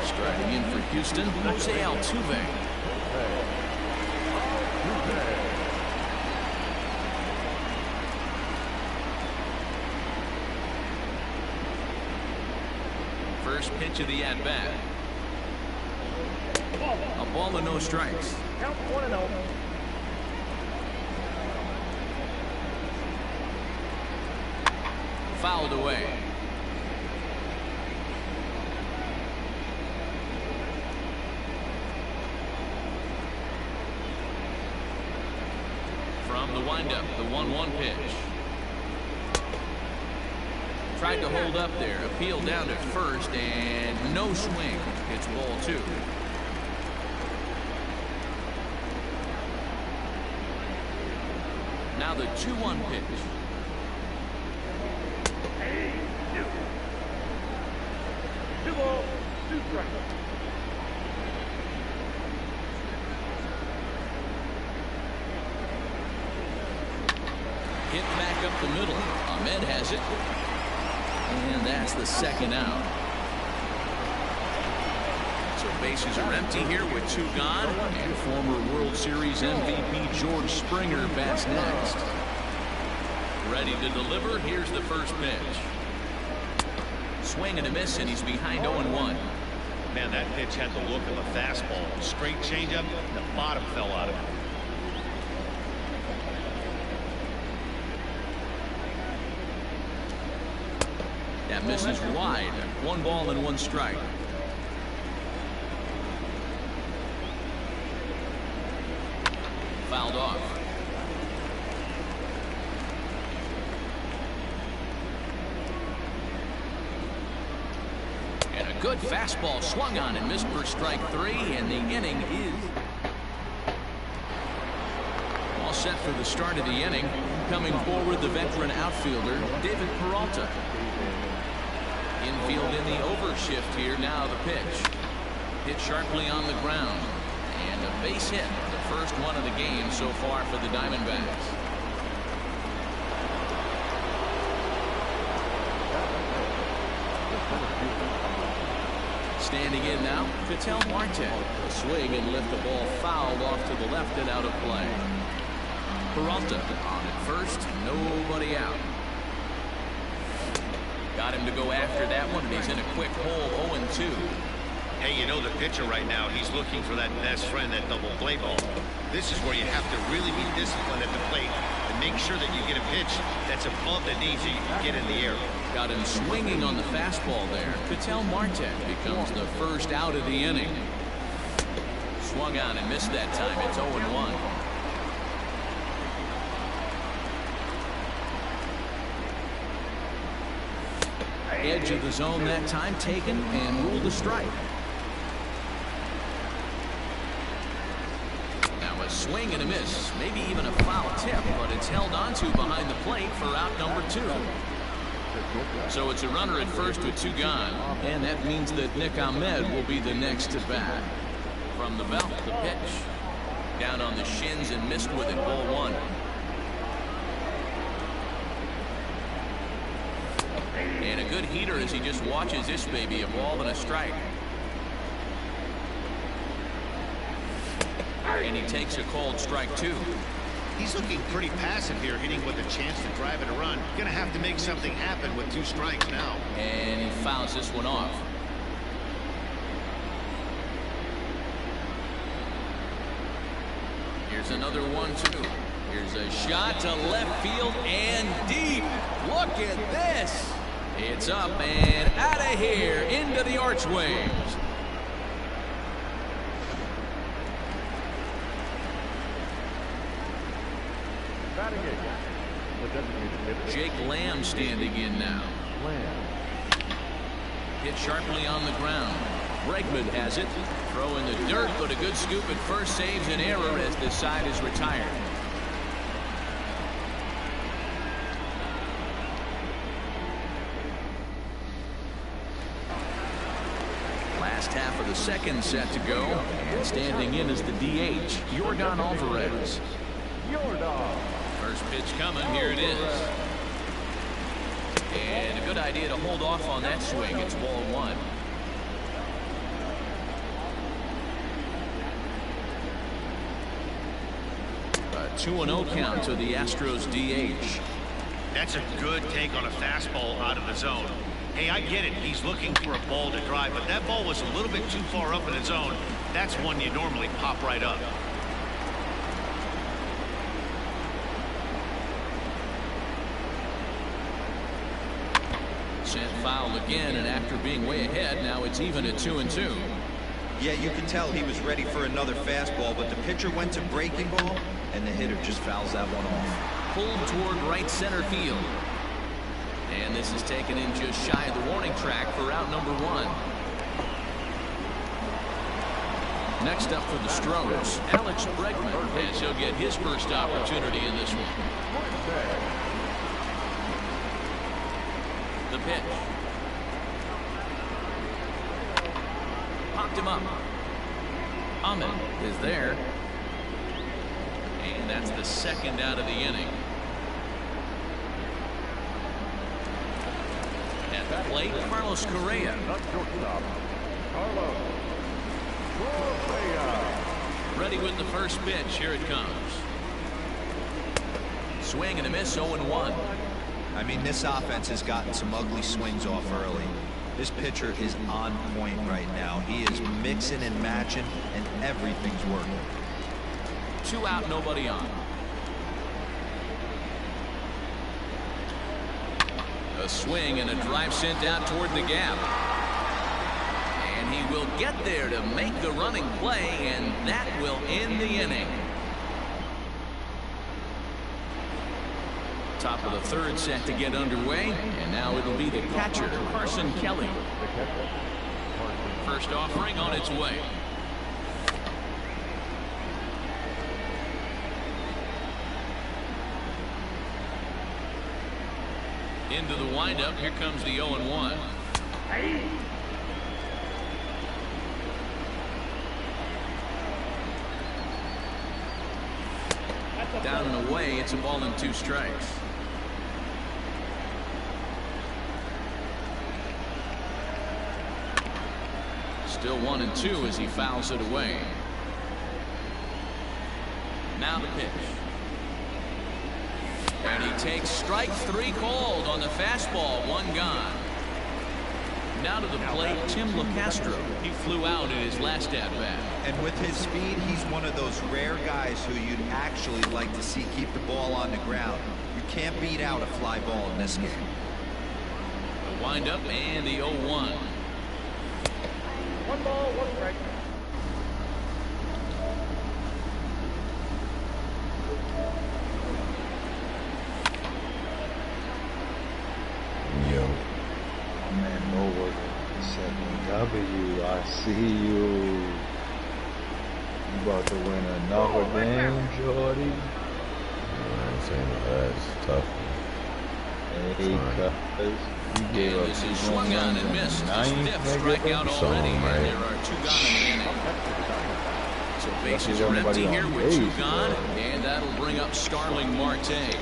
Striding in for Houston, Jose Altuve. First pitch of the at-bat. A ball and no strikes. Count 1-0. Fouled away. From the windup, the 1-1 pitch. Tried to hold up there, appeal down to first, and no swing. It's ball 2. Now the 2-1 pitch. Two balls, 2 strikes. Hit back up the middle. Ahmed has it. And that's the second out. So bases are empty here with 2 gone. And former World Series MVP George Springer bats next. Ready to deliver. Here's the first pitch. Swing and a miss, and he's behind 0-1. Man, that pitch had the look of a fastball. Straight changeup, the bottom fell out of it. That misses wide. 1 ball and 1 strike. Fouled off. And a good fastball swung on and missed for strike 3, and the inning is all set for the start of the inning. Coming forward, the veteran outfielder, David Peralta. Infield in the overshift here. Now the pitch. Hit sharply on the ground. And a base hit. The first one of the game so far for the Diamondbacks. Standing in now, Ketel Marte. A swing and lift the ball fouled off to the left and out of play. Peralta on at first. Nobody out. Got him to go after that one, and he's in a quick hole, 0-2. Hey, you know the pitcher right now, he's looking for that best friend, that double play ball. This is where you have to really be disciplined at the plate and make sure that you get a pitch that's above the knees so you can get in the air. Got him swinging on the fastball there. Ketel Marte becomes the first out of the inning. Swung on and missed that time. It's 0-1. Edge of the zone that time taken and ruled a strike. Now a swing and a miss, maybe even a foul tip, but it's held onto behind the plate for out number 2. So it's a runner at first with 2 gone, and that means that Nick Ahmed will be the next to bat. From the belt, the pitch. Down on the shins and missed with it, ball 1. And a good heater as he just watches this baby, a ball and a strike. And he takes a called strike 2. He's looking pretty passive here, hitting with a chance to drive it a run. Gonna have to make something happen with 2 strikes now. And he fouls this one off. Here's another 1-2. Here's a shot to left field and deep. Look at this. It's up and out of here into the archways. Jake Lamb standing in now. Hit sharply on the ground. Bregman has it. Throw in the dirt, but a good scoop at first saves an error as this side is retired. Last half of the second set to go, and standing in is the DH, Yordan Alvarez. First pitch coming, here it is. And a good idea to hold off on that swing. It's ball 1. A 2-0 count to the Astros DH. That's a good take on a fastball out of the zone. Hey, I get it. He's looking for a ball to drive, but that ball was a little bit too far up in the zone. That's one you normally pop right up. Sent foul again, and after being way ahead, now it's even at 2-2. Yeah, you can tell he was ready for another fastball, but the pitcher went to breaking ball, and the hitter just fouls that one off. Pulled toward right center field. And this is taken in just shy of the warning track for out number 1. Next up for the Stros, Alex Bregman, as he'll get his first opportunity in this one. The pitch. Popped him up. Ahmed is there. And that's the second out of the inning. At the plate, Carlos Correa. Ready with the first pitch. Here it comes. Swing and a miss, 0-1. I mean, this offense has gotten some ugly swings off early. This pitcher is on point right now. He is mixing and matching, and everything's working. 2 out, nobody on. A swing and a drive sent out toward the gap. And he will get there to make the running play, and that will end the inning. Top of the third set to get underway, and now it'll be the catcher, Carson Kelly. First offering on its way. Into the windup, here comes the 0-1. Down and away, it's a ball and 2 strikes. Still 1-2 as he fouls it away. Now the pitch. And he takes strike 3 called on the fastball, 1 gone. Now to the plate, Tim LeCastro. He flew out in his last at-bat. And with his speed, he's one of those rare guys who you'd actually like to see keep the ball on the ground. You can't beat out a fly ball in this game. The windup and the 0-1. 1 ball, 1 strike. Yo. Man, no work. Second W. I see you. You about to win another game, Jordy. I'm saying that's tough. Hey, cuz. You gave up This is swung on and missed. His 5th strikeout already, and there are 2 gone in the inning. So bases are empty here with 2 gone, and that'll bring up Starling Marte.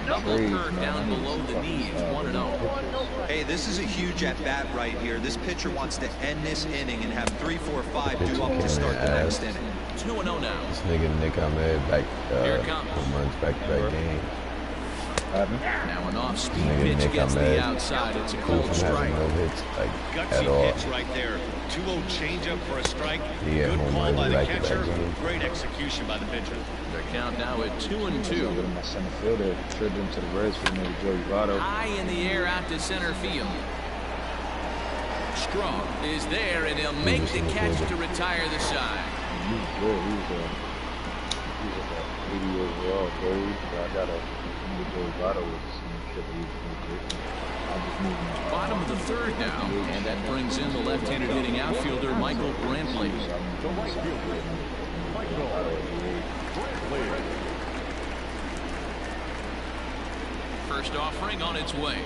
Double trades, curve man. down below the knees, 1-0. Hey, this is a huge at-bat right here. This pitcher wants to end this inning and have 3, 4, 5 due up to start the next inning. 2-0 now. This nigga Nick Ahmed back Here it comes. home runs back-to-back games. Now an off-speed Nigga pitch Nick gets the Ahmed. outside. It's a Cool cold from having strike. no hits like at Gutsy all. pitch right there. 2-0 changeup for a strike. He had Good home call runs by in the back-to-back catcher. games. Great execution by the pitcher. The count now at 2-2. Get my center fielder, traded him to the Reds for maybe Joey Votto. High in the air out to center field. Strong is there, and he'll make the catch to retire the side. He was good. He was like a 80 overall gold. But I got a Joey Votto with the same shit that he was doing great. I just need him. Bottom of the third now, and that brings in the left-handed hitting outfielder Michael Brantley. First offering on its way.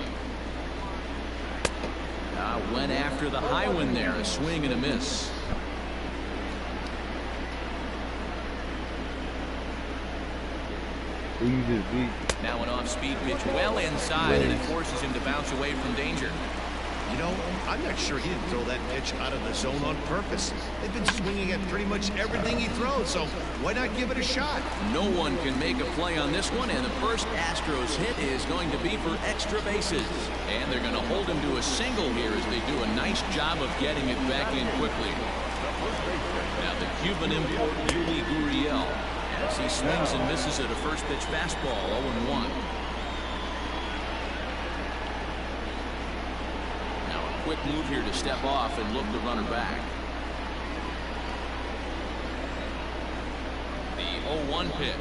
Went after the high one there, a swing and a miss. Easy to beat. Now an off-speed pitch well inside, and it forces him to bounce away from danger. You know, I'm not sure he didn't throw that pitch out of the zone on purpose. They've been swinging at pretty much everything he throws, so why not give it a shot? No one can make a play on this one, and the first Astros hit is going to be for extra bases. And they're going to hold him to a single here as they do a nice job of getting it back in quickly. Now the Cuban import, Yuli Gurriel, as he swings and misses at a first pitch fastball, 0-1. Quick move here to step off and look the runner back. The 0-1 pitch.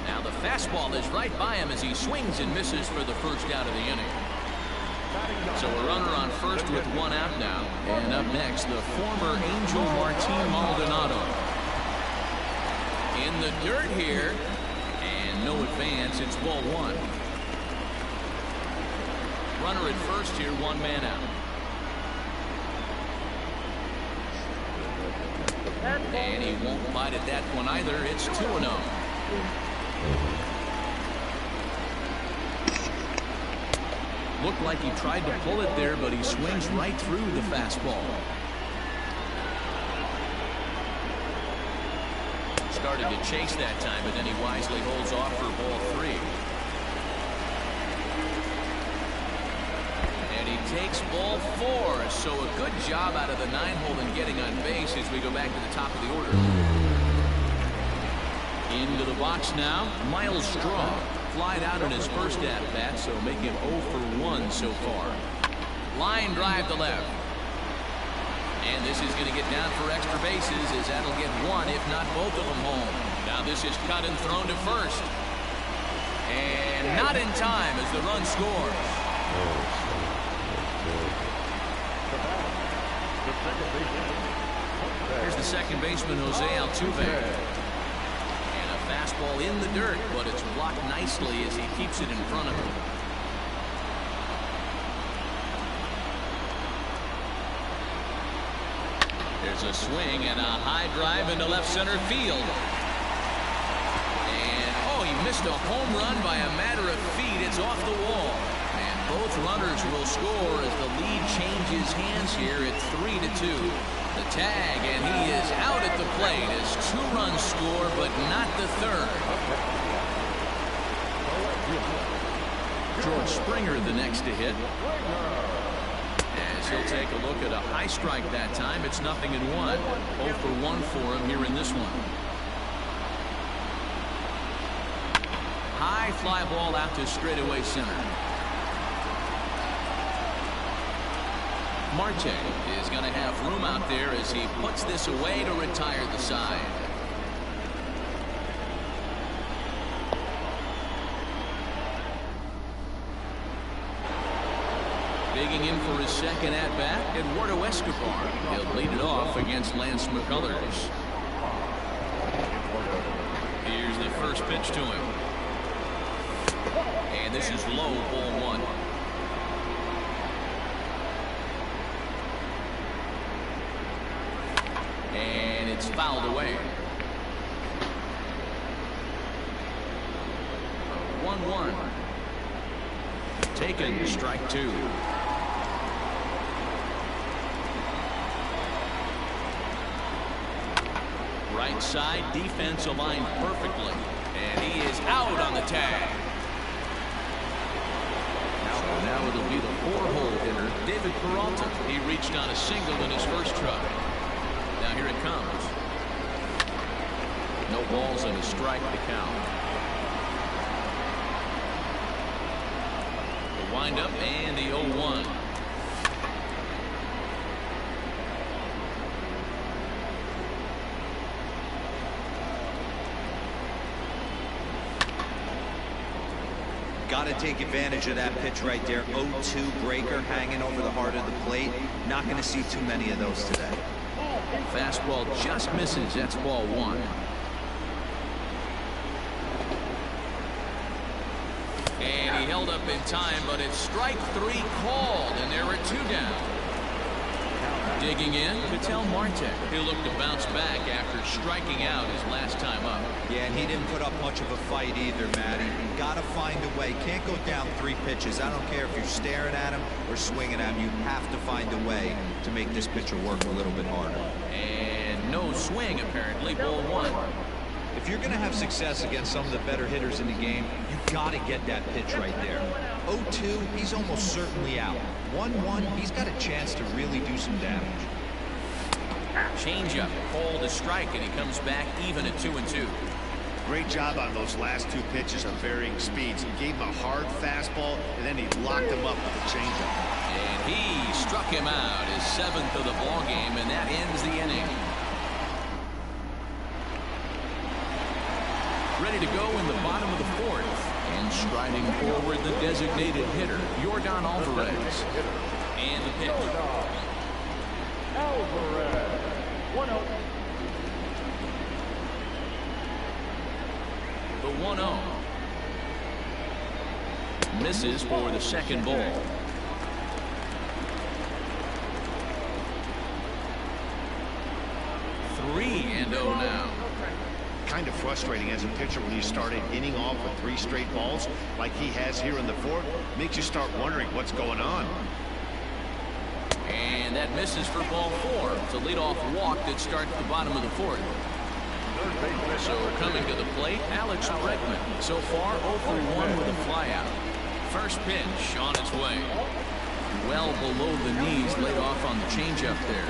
Now the fastball is right by him as he swings and misses for the first out of the inning. So a runner on first with one out now. And up next, the former Angel Martin Maldonado. In the dirt here, and no advance. It's ball one. Runner at first here, one man out. And he won't bite at that one either. It's 2-0. Looked like he tried to pull it there, but he swings right through the fastball. Started to chase that time, but then he wisely holds off for ball three. And he takes ball four. So a good job out of the 9-hole in getting on base as we go back to the top of the order. Into the box now, Miles Straw. Flied out in his first at-bat, so make him 0 for 1 so far. Line drive to left. And this is going to get down for extra bases as that'll get one, if not both of them home. Now this is cut and thrown to first. And not in time as the run scores. Here's the second baseman, Jose Altuve. And a fastball in the dirt, but it's blocked nicely as he keeps it in front of him. There's a swing and a high drive into left center field. And, oh, he missed a home run by a matter of feet. It's off the wall. And both runners will score as the lead changes hands here at 3-2. The tag, and he is out at the plate as 2 runs score, but not the third. George Springer the next to hit. As he'll take a look at a high strike that time. It's 0-1. 0 for 1 for him here in this one. High fly ball out to straightaway center. Marte is going to have room out there as he puts this away to retire the side. Digging in for his second at-bat, Eduardo Escobar. He'll lead it off against Lance McCullers. Here's the first pitch to him. And this is low, ball one. it's fouled away. 1-1. Taken, strike 2. Right side, defense aligned perfectly. And he is out on the tag. Now it'll be the 4-hole hitter, David Peralta. He reached on a single in his first try. Now here it comes. No balls and a strike to count. The windup and the 0-1. Got to take advantage of that pitch right there. 0-2 breaker hanging over the heart of the plate. Not going to see too many of those today. Fastball just misses. That's ball 1. And he held up in time, but it's strike 3 called, and there are 2 down. Digging in, Ketel Marte. He'll look to bounce back after striking out his last time up. Yeah, and he didn't put up much of a fight either, Matty. Got to find a way. Can't go down 3 pitches. I don't care if you're staring at him or swinging at him. You have to find a way to make this pitcher work a little bit harder. And no swing, apparently. Ball 1. If you're going to have success against some of the better hitters in the game, you got to get that pitch right there. 0-2, he's almost certainly out. 1-1, he's got a chance to really do some damage. Changeup, called a strike, and he comes back even at 2-2. Great job on those last 2 pitches of varying speeds. He gave him a hard fastball, and then he locked him up with a changeup. And he struck him out, his 7th of the ball game, and that ends the inning. Ready to go in the bottom of the 4th. And striding forward, the designated hitter, Yordan Alvarez. And the pitch. Alvarez. 1-0. The 1-0. Misses for the second ball. 3-0 now. Kind of frustrating as a pitcher when you start an inning off with 3 straight balls like he has here in the 4th. Makes you start wondering what's going on. And that misses for ball 4. It's a leadoff walk that starts the bottom of the 4th. So coming to the plate, Alex Bregman. So far 0 for 1 with a flyout. First pitch on its way. Well below the knees, laid off on the changeup there.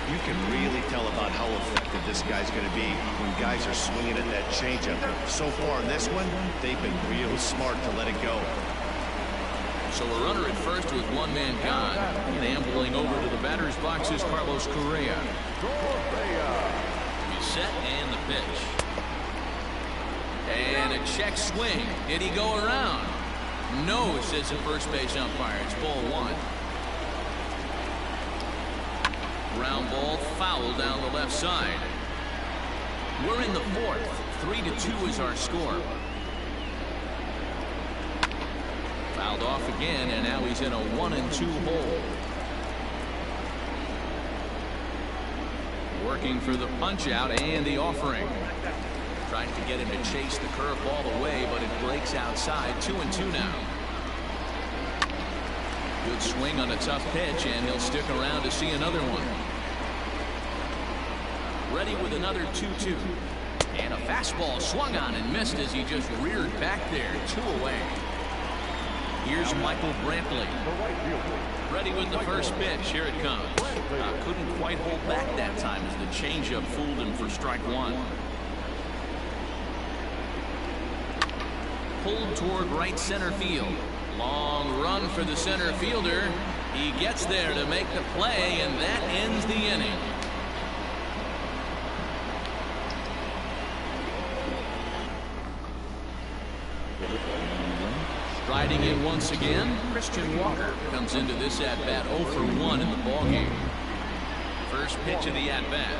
You can really tell about how effective this guy's going to be when guys are swinging at that changeup. So far in this one, they've been real smart to let it go. So a runner at first with 1 man gone. And ambling over to the batter's box is Carlos Correa. He's set and the pitch. And a check swing. Did he go around? No, says the first base umpire. It's ball 1. Ground ball foul down the left side. We're in the 4th. 3-2 is our score. Fouled off again, and now he's in a 1-2 hole. Working for the punch out and the offering. Trying to get him to chase the curveball away, but it breaks outside. 2-2 now. Good swing on a tough pitch, and he'll stick around to see another one. Ready with another 2-2. And a fastball swung on and missed as he just reared back there. 2 away. Here's Michael Brantley. Ready with the first pitch. Here it comes. Couldn't quite hold back that time as the changeup fooled him for strike 1. Pulled toward right center field. Long run for the center fielder. He gets there to make the play, and that ends the inning. Striding in once again, Christian Walker comes into this at-bat 0 for 1 in the ballgame. First pitch of the at-bat.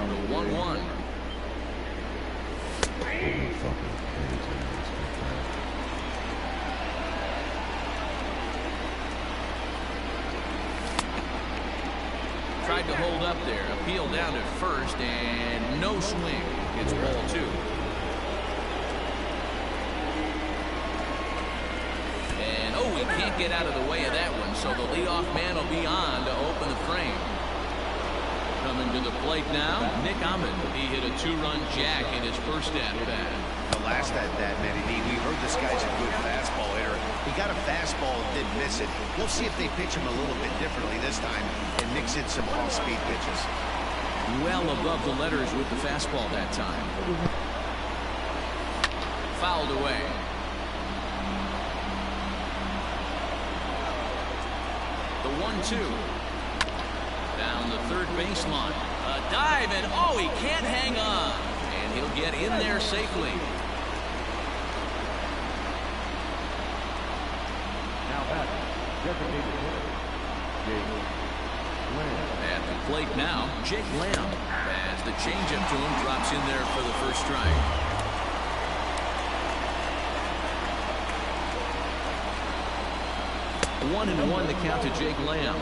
The 1-1. fucking crazy. Tried to hold up there. Appeal down to first, and no swing. It's ball 2. And, oh, he can't get out of the way of that one, so the leadoff man will be on to open the frame. Coming to the plate now, Nick Ahmed. He hit a 2-run jack in his first at-bat. The last at-bat, man, we heard this guy's a good fastball hitter. He got a fastball and did miss it. We'll see if they pitch him a little bit differently this time and mix in some off-speed pitches. Well above the letters with the fastball that time. Fouled away. The 1-2. Down the third baseline. A dive, and oh, he can't hang on. And he'll get in there safely. Now batting, designated hitter, Jake Lamb. At the plate now, Jake Lamb. As the changeup to him drops in there for the first strike. 1-1 the count to Jake Lamb.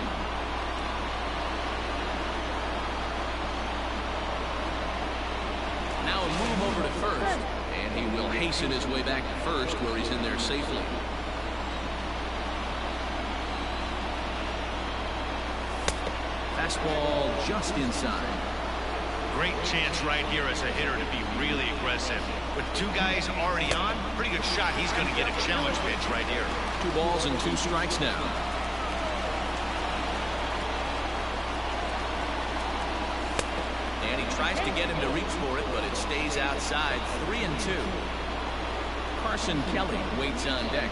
Now a move over to first, and he will hasten his way back to first, where he's in there safely. Fastball just inside. Great chance right here as a hitter to be really aggressive. With 2 guys already on, pretty good shot. He's going to get a challenge pitch right here. 2 balls and 2 strikes now. And he tries to get him to reach for it, but it stays outside. 3-2. Carson Kelly waits on deck.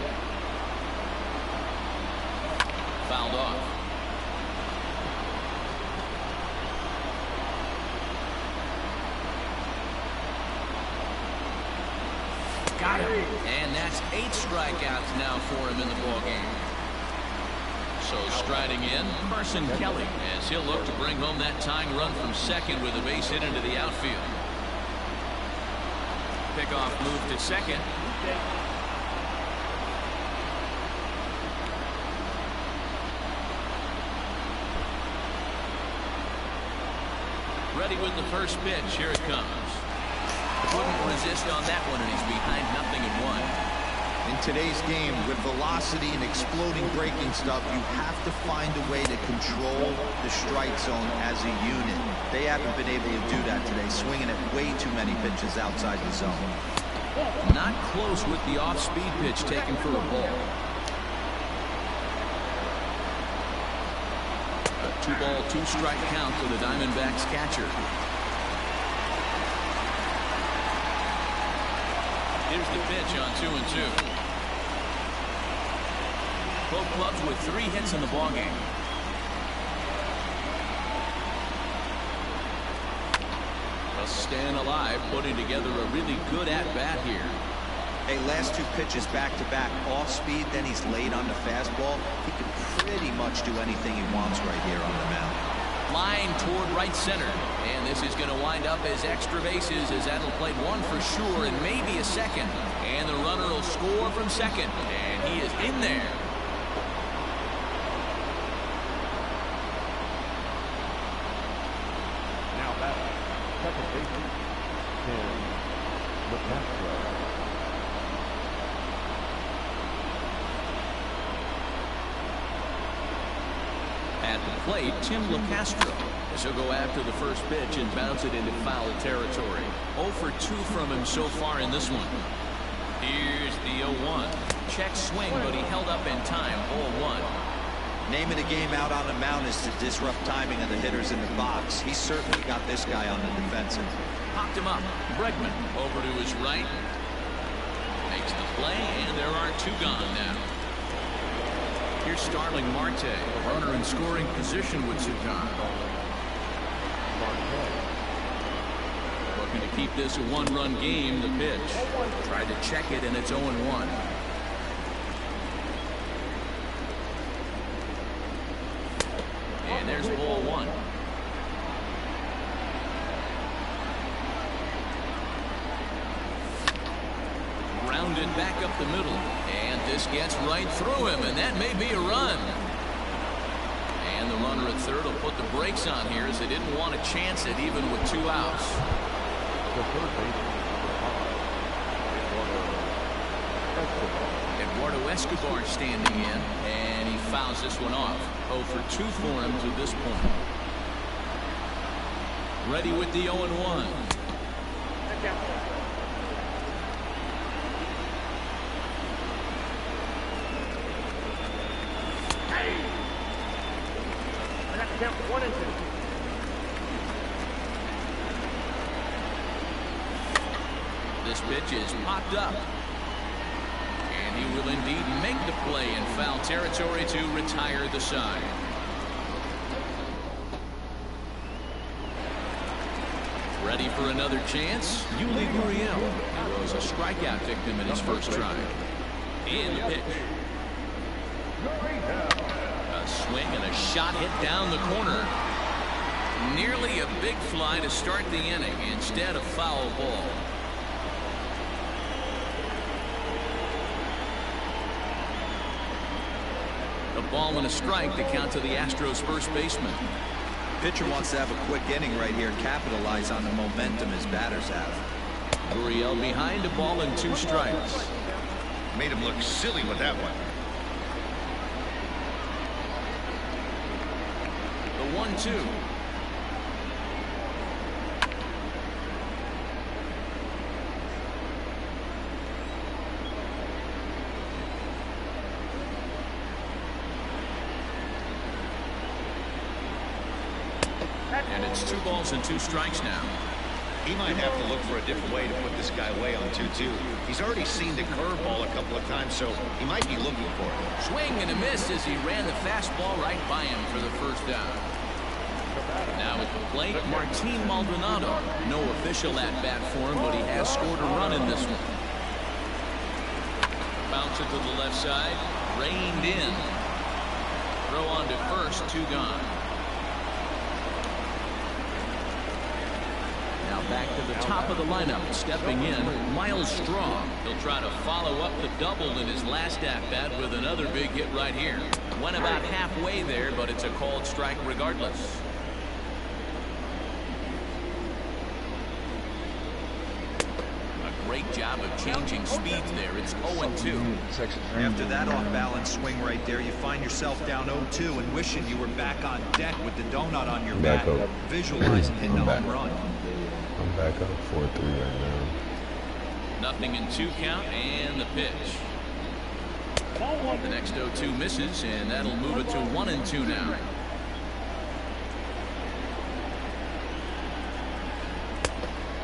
Fouled off. Got him. And that's 8 strikeouts now for him in the ballgame. So striding in, Carson Kelly, as he'll look to bring home that tying run from second with a base hit into the outfield. Pickoff move to second. Ready with the first pitch. Here it comes. Couldn't resist on that one, and he's behind 0-1. In today's game, with velocity and exploding breaking stuff, you have to find a way to control the strike zone as a unit. They haven't been able to do that today, swinging at way too many pitches outside the zone. Not close with the off-speed pitch taken for a ball. A 2-ball, 2-strike count for the Diamondbacks catcher. Here's the pitch on 2-2. Both clubs with 3 hits in the ballgame. Just staying alive, putting together a really good at-bat here. Hey, last 2 pitches back-to-back, off-speed, then he's late on the fastball. He can pretty much do anything he wants right here on the mound. Line toward right center, and this is going to wind up as extra bases, as that'll play 1 for sure and maybe a second, and the runner will score from second, and he is in there. Now batting, second baseman, Tim LeCastro. At the plate, Tim LeCastro, as he'll go after the first pitch and bounce it into foul territory. 0 for 2 from him so far in this one. Here's the 0-1. Check swing, but he held up in time. 0-1. Name of the game out on the mound is to disrupt timing of the hitters in the box. He certainly got this guy on the defensive. Popped him up. Bregman over to his right. Makes the play, and there are 2 gone now. Here's Starling Marte, a runner in scoring position with Sukan. Looking to keep this a 1-run game. The pitch. Tried to check it, and it's 0-1. And there's ball 1. boomed it back up the middle. And this gets right through him, and that may be a run. And the runner at third will put the brakes on here as they didn't want to chance it even with 2 outs. The third baseman, Eduardo Escobar standing in, and he fouls this one off. 0 for 2 for him to this point. Ready with the 0-1. This pitch is popped up. And he will indeed make the play in foul territory to retire the side. Ready for another chance? Yuli Gurriel. He was a strikeout victim in his first try. In the pitch. A swing and a shot hit down the corner. Nearly a big fly to start the inning. Instead, a foul ball. A ball and a strike to count to the Astros first baseman. Pitcher wants to have a quick inning right here, capitalize on the momentum his batters have. Gurriel behind, a ball and 2 strikes. Made him look silly with that one. The 1-2. And it's 2 balls and 2 strikes now. He might have to look for a different way to put this guy away on 2-2. He's already seen the curveball a couple of times, so he might be looking for it. Swing and a miss as he ran the fastball right by him for the first down. Now at the plate, Martin Maldonado. No official at-bat for him, but he has scored a run in this one. Bounce it to the left side. Reined in. Throw on to first, 2 gone. Now back to the top of the lineup. Stepping in, Miles Straw. He'll try to follow up the double in his last at-bat with another big hit right here. Went about halfway there, but it's a called strike regardless. A great job of changing speeds there. It's 0-2. After that off-balance swing right there, you find yourself down 0-2 and wishing you were back on deck with the donut on your back, visualizing hitting a home run. I'm back up 4-3 right now. Nothing in 2 count, and the pitch. The next 0-2 misses, and that'll move it to 1-2 now.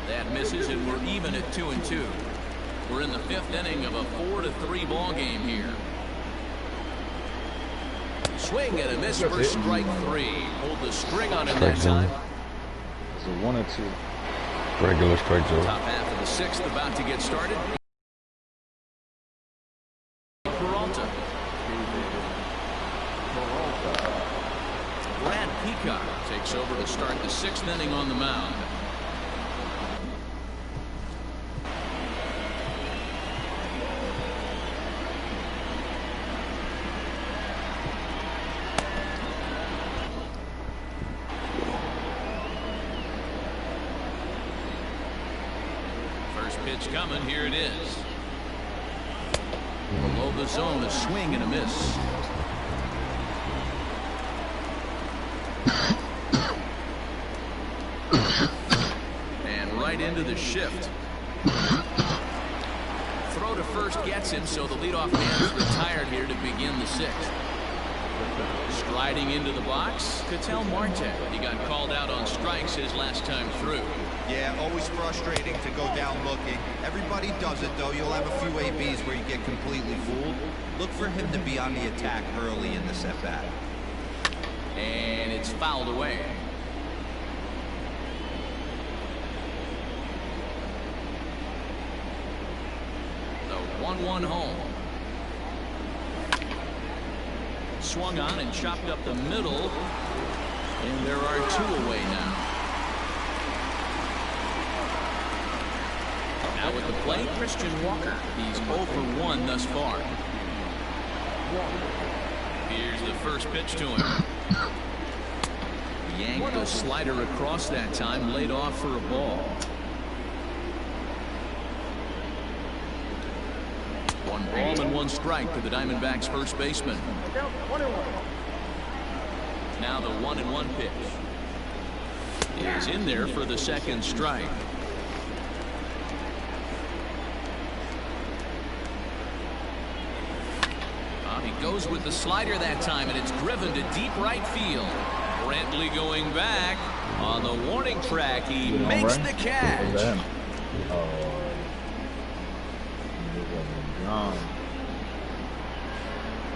That misses, and we're even at 2-2. We're in the 5th inning of a 4-3 ball game here. Swing and a miss for strike 3. Pulled the string on him that time. It's a 1-2. Regular strike zone. Top half of the 6th about to get started. Peralta. Brad Peacock takes over to start the 6th inning on the mound. Pitch coming. Here it is. Below the zone, a swing and a miss. And right into the shift. Throw to first gets him, so the leadoff man is retired here to begin the 6th. Striding into the box, Ketel Marte. He got called out on strikes his last time through. Yeah, always frustrating to go down looking. Everybody does it, though. You'll have a few ABs where you get completely fooled. Look for him to be on the attack early in the at-bat. And it's fouled away. The 1-1 home. Swung on and chopped up the middle. And there are 2 away now. Now with the plate, Christian Walker. He's 0 for 1 thus far. Here's the first pitch to him. Yanked the slider across that time, laid off for a ball. 1 ball and 1 strike to the Diamondbacks first baseman. Now the 1-1 pitch is in there for the second strike. He goes with the slider that time, and it's driven to deep right field. Brantley going back on the warning track. He makes the catch.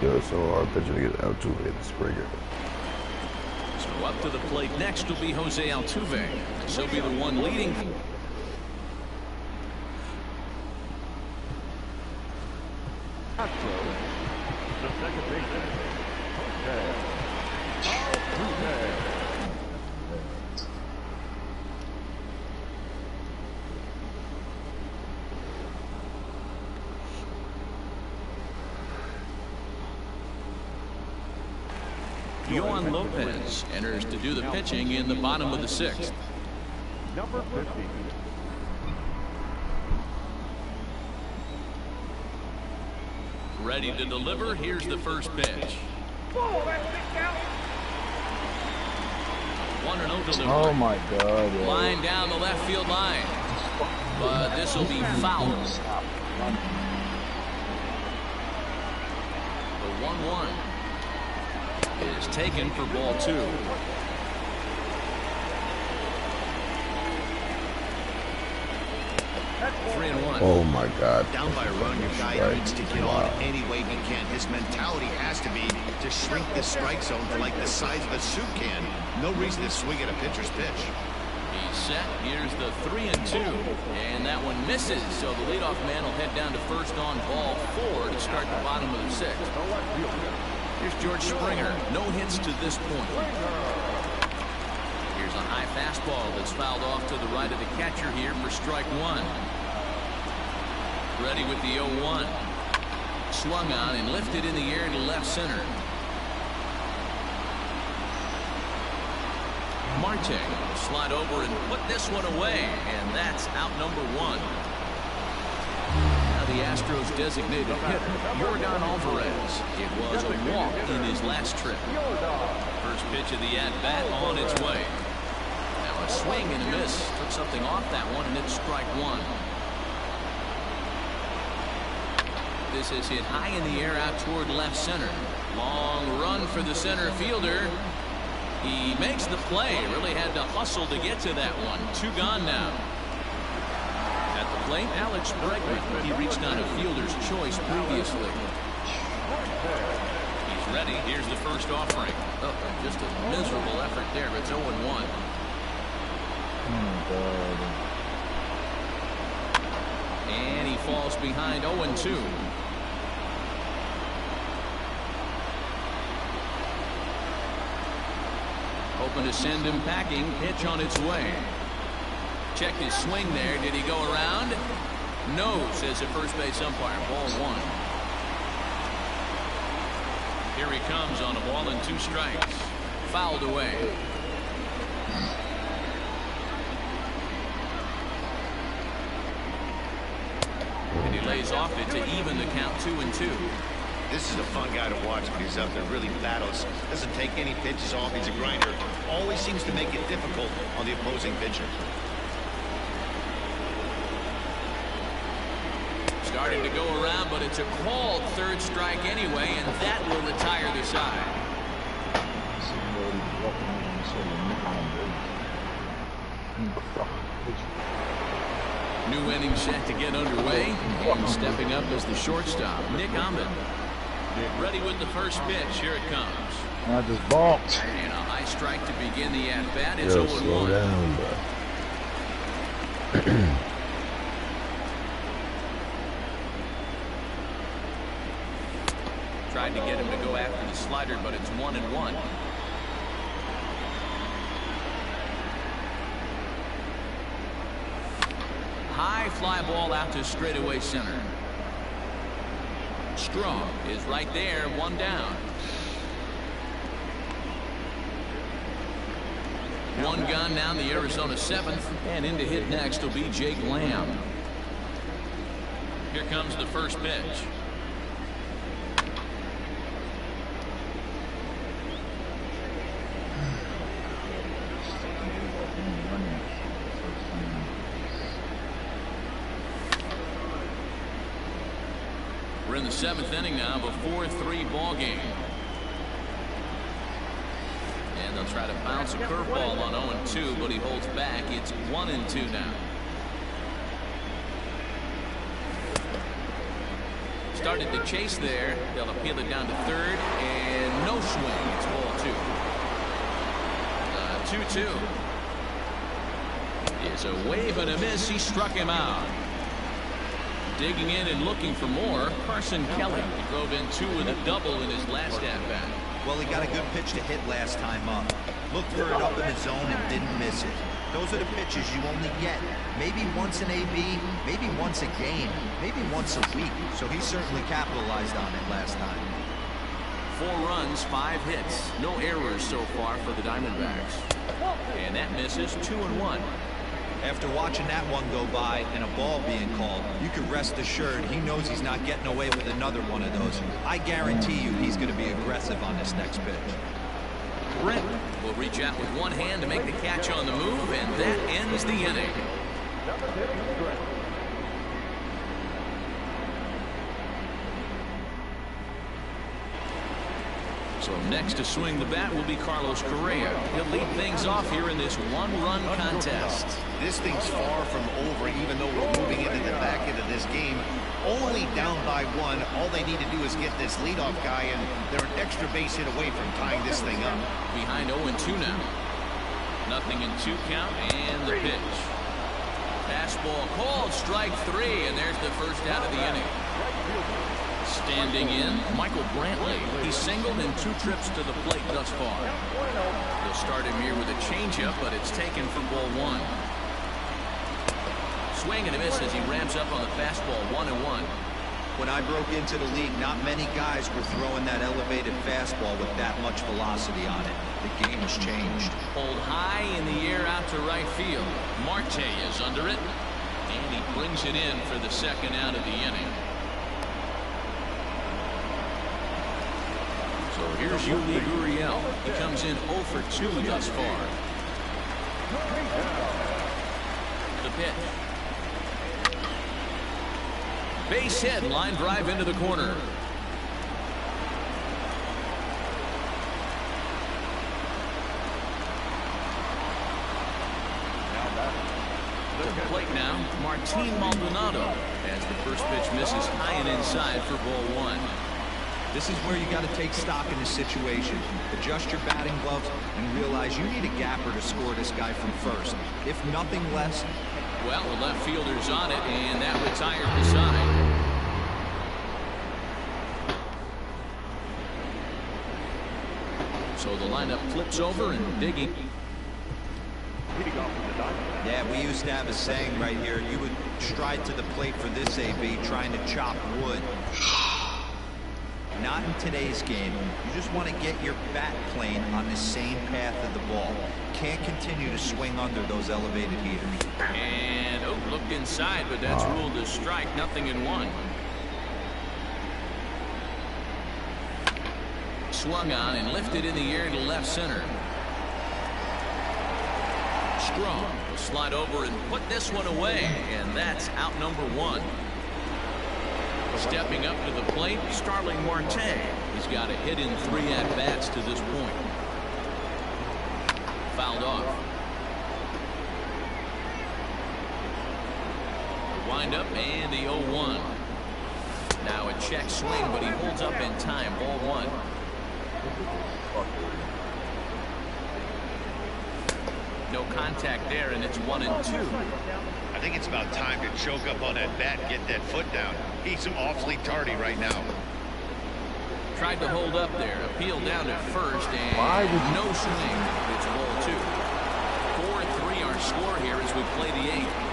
Yeah, it's so hard pitcher to get Altuve in the Springer. So up to the plate next will be Jose Altuve. He'll be the one leading. The second baseman, Altuve. Yohan Lopez enters to do the pitching in the bottom of the 6th. Number 50. Ready to deliver. Here's the first pitch. 1-0 delivery. Oh my God. Yeah. Line down the left field line. But this will be foul. The 1-1 is taken for ball 2. Oh my God. Down by a run, your guy needs to get on any way he can. His mentality has to be to shrink the strike zone to like the size of a soup can. No reason to swing at a pitcher's pitch. He's set. Here's the 3-2. And that one misses. So the leadoff man will head down to first on ball 4 to start the bottom of the 6th. Here's George Springer. No hits to this point. Here's a high fastball that's fouled off to the right of the catcher here for strike 1. Ready with the 0-1. Swung on and lifted in the air to left center. Marte will slide over and put this one away, and that's out number 1. Now the Astros designated hitter, Yordan Alvarez. It was a walk in his last trip. First pitch of the at-bat on its way. Now a swing and a miss. Took something off that one, and it's strike 1. This is hit high in the air out toward left center. Long run for the center fielder. He makes the play. Really had to hustle to get to that one. 2 gone now. At the plate, Alex Bregman. He reached on a fielder's choice previously. He's ready. Here's the first offering. Oh, just a miserable effort there. It's 0-1. Oh my God. And he falls behind 0-2. Hoping to send him packing. Pitch on its way. Check his swing there. Did he go around? No, says the first base umpire. Ball 1. Here he comes on a ball and 2 strikes. Fouled away. And he lays off it to even the count 2-2. This is a fun guy to watch when he's out there. Really battles. Doesn't take any pitches off. He's a grinder. Always seems to make it difficult on the opposing pitcher. Starting to go around, but it's a called 3rd strike anyway, and that will retire the side. New inning set to get underway. And stepping up as the shortstop, Nick Ahmed. Ready with the first pitch. Here it comes. I just balked. And a high strike to begin the at-bat. It's 0-1. Slow down, bro. Tried to get him to go after the slider, but it's 1-1. High fly ball out to straightaway center. Strong is right there, one down. One gun down the Arizona 7th, and in to hit next will be Jake Lamb. Here comes the first pitch. We're in the 7th inning now of a 4-3 ball game. And they'll try to bounce a curveball on 0-2, but he holds back. It's 1-2 now. Started to chase there. They'll appeal it down to third, and no swing. It's ball 2. 2-2. It's a wave and a miss. He struck him out. Digging in and looking for more, Carson Kelly. He drove in 2 with a double in his last at-bat. Well, he got a good pitch to hit last time up. Looked for it up in the zone and didn't miss it. Those are the pitches you only get. Maybe once an AB, maybe once a game, maybe once a week. So he certainly capitalized on it last time. 4 runs, 5 hits. No errors so far for the Diamondbacks. And that misses 2-1. After watching that one go by and a ball being called, you can rest assured he knows he's not getting away with another one of those. I guarantee you he's going to be aggressive on this next pitch. Brent will reach out with one hand to make the catch on the move, and that ends the inning. So next to swing the bat will be Carlos Correa. He'll lead things off here in this one-run contest. This thing's far from over, even though we're moving into the back end of this game. Only down by 1. All they need to do is get this leadoff guy, and they're an extra base hit away from tying this thing up. Behind 0-2 now. Nothing in 2 count, and the pitch. Fastball called, strike 3, and there's the first out of the inning. Standing in, Michael Brantley. He's singled in 2 trips to the plate thus far. They'll start him here with a changeup, but it's taken for ball 1. Swing and a miss as he ramps up on the fastball, 1-1. When I broke into the league, not many guys were throwing that elevated fastball with that much velocity on it. The game has changed. Pulled high in the air out to right field. Marte is under it, and he brings it in for the second out of the inning. So here's Yuli Gurriel. He comes in 0 for 2 thus far. The pitch. Base hit, line drive into the corner. To the plate now, Martin Maldonado, as the first pitch misses high and inside for ball 1. This is where you got to take stock in the situation. Adjust your batting gloves and realize you need a gapper to score this guy from first. If nothing less. Well, the left fielder's on it, and that retired the side. So the lineup flips over and digging. Yeah, we used to have a saying right here. You would stride to the plate for this AB trying to chop wood. Not in today's game. You just want to get your bat plane on the same path of the ball. Can't continue to swing under those elevated heaters. And, looked inside, but that's ruled a strike. Nothing in 1. Swung on and lifted in the air to left center. Strong will slide over and put this one away, and that's out number 1. Stepping up to the plate, Starling Marte. He's got a hit in 3 at-bats to this point. Fouled off. Wind up and the 0-1. Now a check swing, but he holds up in time. Ball 1. No contact there, and it's 1-2. I think it's about time to choke up on that bat and get that foot down. He's awfully tardy right now. Tried to hold up there. Appeal down at first, and no swing. It's ball 2. 4-3 our score here as we play the 8th.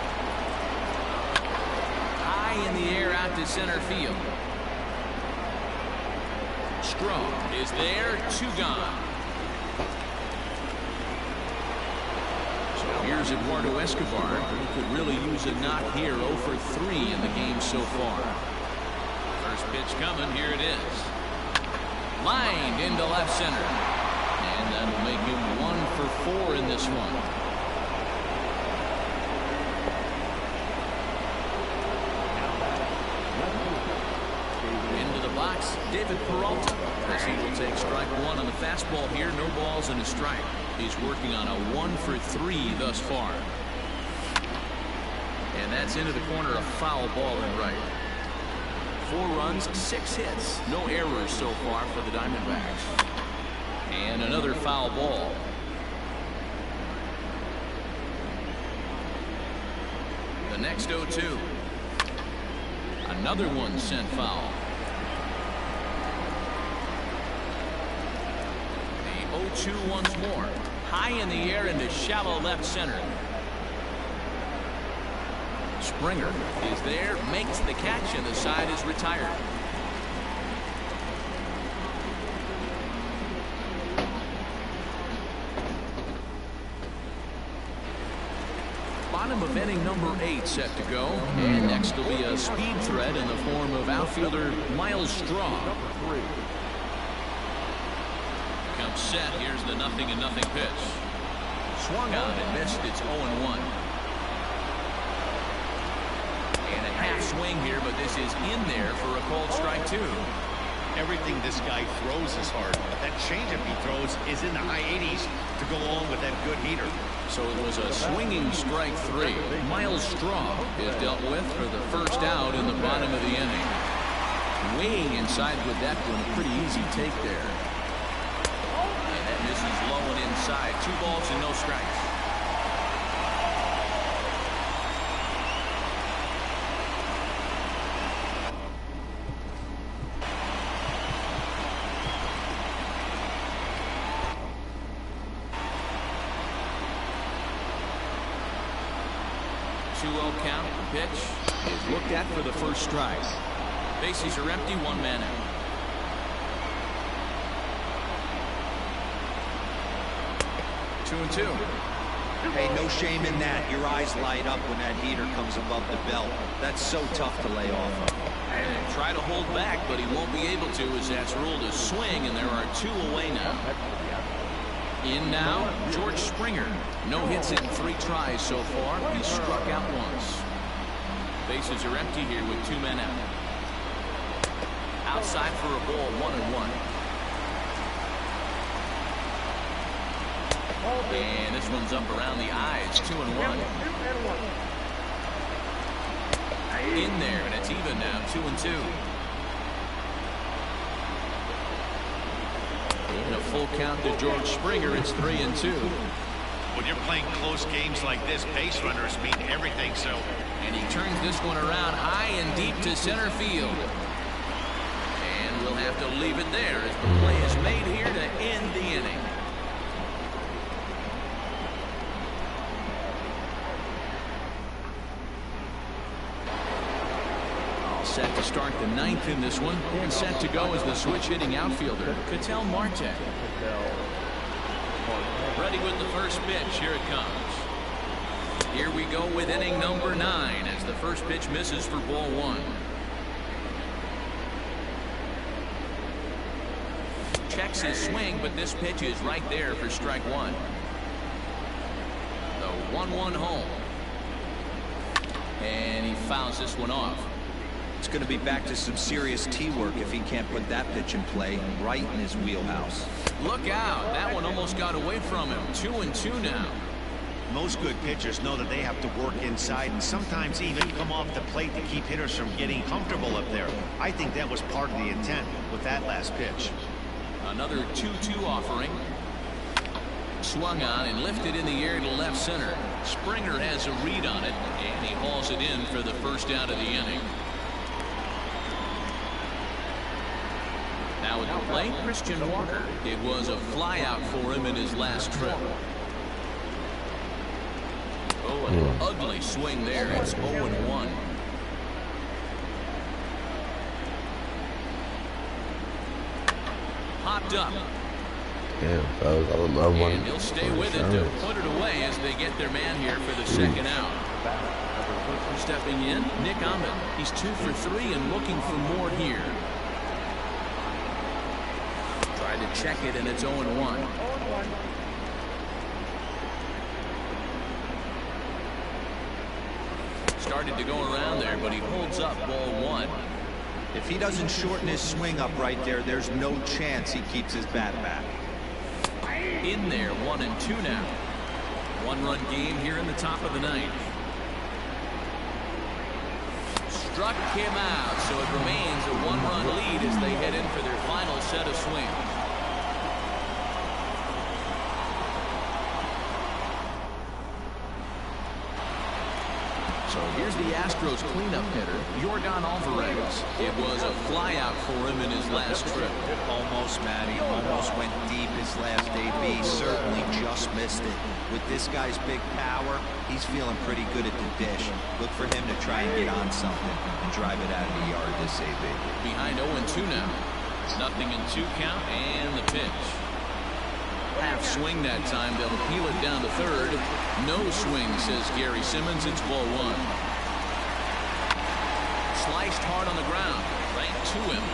high in the air out to center field. Strong is there, 2 gone. So here's Eduardo Escobar, who could really use a knock here. 0 for 3 in the game so far. First pitch coming, here it is. Lined into left center. And that'll make him 1 for 4 in this one. Into the box, David Peralta, as he will take strike 1 on the fastball here. No balls and a strike. He's working on a 1 for 3 thus far. And that's into the corner, a foul ball and right. 4 runs, 6 hits. No errors so far for the Diamondbacks. And another foul ball. The next 0-2. Another one sent foul. The 0-2 once more. High in the air into shallow left center. Springer is there, makes the catch, and the side is retired. Bottom of inning number 8 set to go. And next will be a speed threat in the form of outfielder Miles Straw. Comes set. Here's the 0-0 pitch. Swung on and missed. It's 0-1. And a half swing here, but this is in there for a called strike 2. Everything this guy throws is hard. That changeup he throws is in the high 80s to go along with that good heater. So it was a swinging strike 3. Miles Straw is dealt with for the first out in the bottom of the inning. Weighing inside with that one, a pretty easy take there. And that misses low and inside. 2 balls and no strikes. Count. The pitch is looked at for the first strike. Bases are empty, 1 man out. 2-2. Hey, no shame in that. Your eyes light up when that heater comes above the belt. That's so tough to lay off of. And try to hold back, but he won't be able to, as that's ruled a swing, and there are 2 away now. In now, George Springer. No hits in 3 tries so far. He struck out once. Bases are empty here with 2 men out. Outside for a ball, 1-1. And this one's up around the eyes, 2-1. In there, and it's even now, 2-2. And a full count to George Springer. It's 3-2. When you're playing close games like this, base runners mean everything. So, and he turns this one around high and deep to center field. And we'll have to leave it there as the play is made here to end the inning. Set to start the 9th in this one, and set to go as the switch hitting outfielder, Ketel Marte. Ready with the first pitch. Here it comes. Here we go with inning number 9 as the first pitch misses for ball 1. Checks his swing, but this pitch is right there for strike 1. The 1-1 home. And he fouls this one off. It's going to be back to some serious tee work if he can't put that pitch in play right in his wheelhouse. Look out. That one almost got away from him. 2-2 now. Most good pitchers know that they have to work inside and sometimes even come off the plate to keep hitters from getting comfortable up there. I think that was part of the intent with that last pitch. Another 2-2 offering. Swung on and lifted in the air to left center. Springer has a read on it, and he hauls it in for the first out of the inning. Now at the plate, Christian Walker. It was a flyout for him in his last trip. Oh, an ugly swing there. It's 0-1. marked up. Damn, fellas, I would love one. And he'll stay with it to put it away as they get their man here for the second out. Stepping in, Nick Ahmed. He's 2 for 3 and looking for more here. Tried to check it, and it's 0-1. Started to go around there, but he holds up ball 1. If he doesn't shorten his swing up right there, there's no chance he keeps his bat back. In there, 1-2 now. 1-run game here in the top of the 9th. Struck him out, so it remains a 1-run lead as they head in for their final set of swings. So here's the Astros cleanup hitter, Yordan Alvarez. It was a flyout for him in his last trip. Almost, Matty. Almost went deep his last AB. Certainly just missed it. With this guy's big power, he's feeling pretty good at the dish. Look for him to try and get on something and drive it out of the yard this AB. Behind 0-2 now. Nothing in 2 count, and the pitch. Half swing that time. They'll peel it down to third. No swing, says Gary Simmons. It's ball 1. Sliced hard on the ground. Right to him.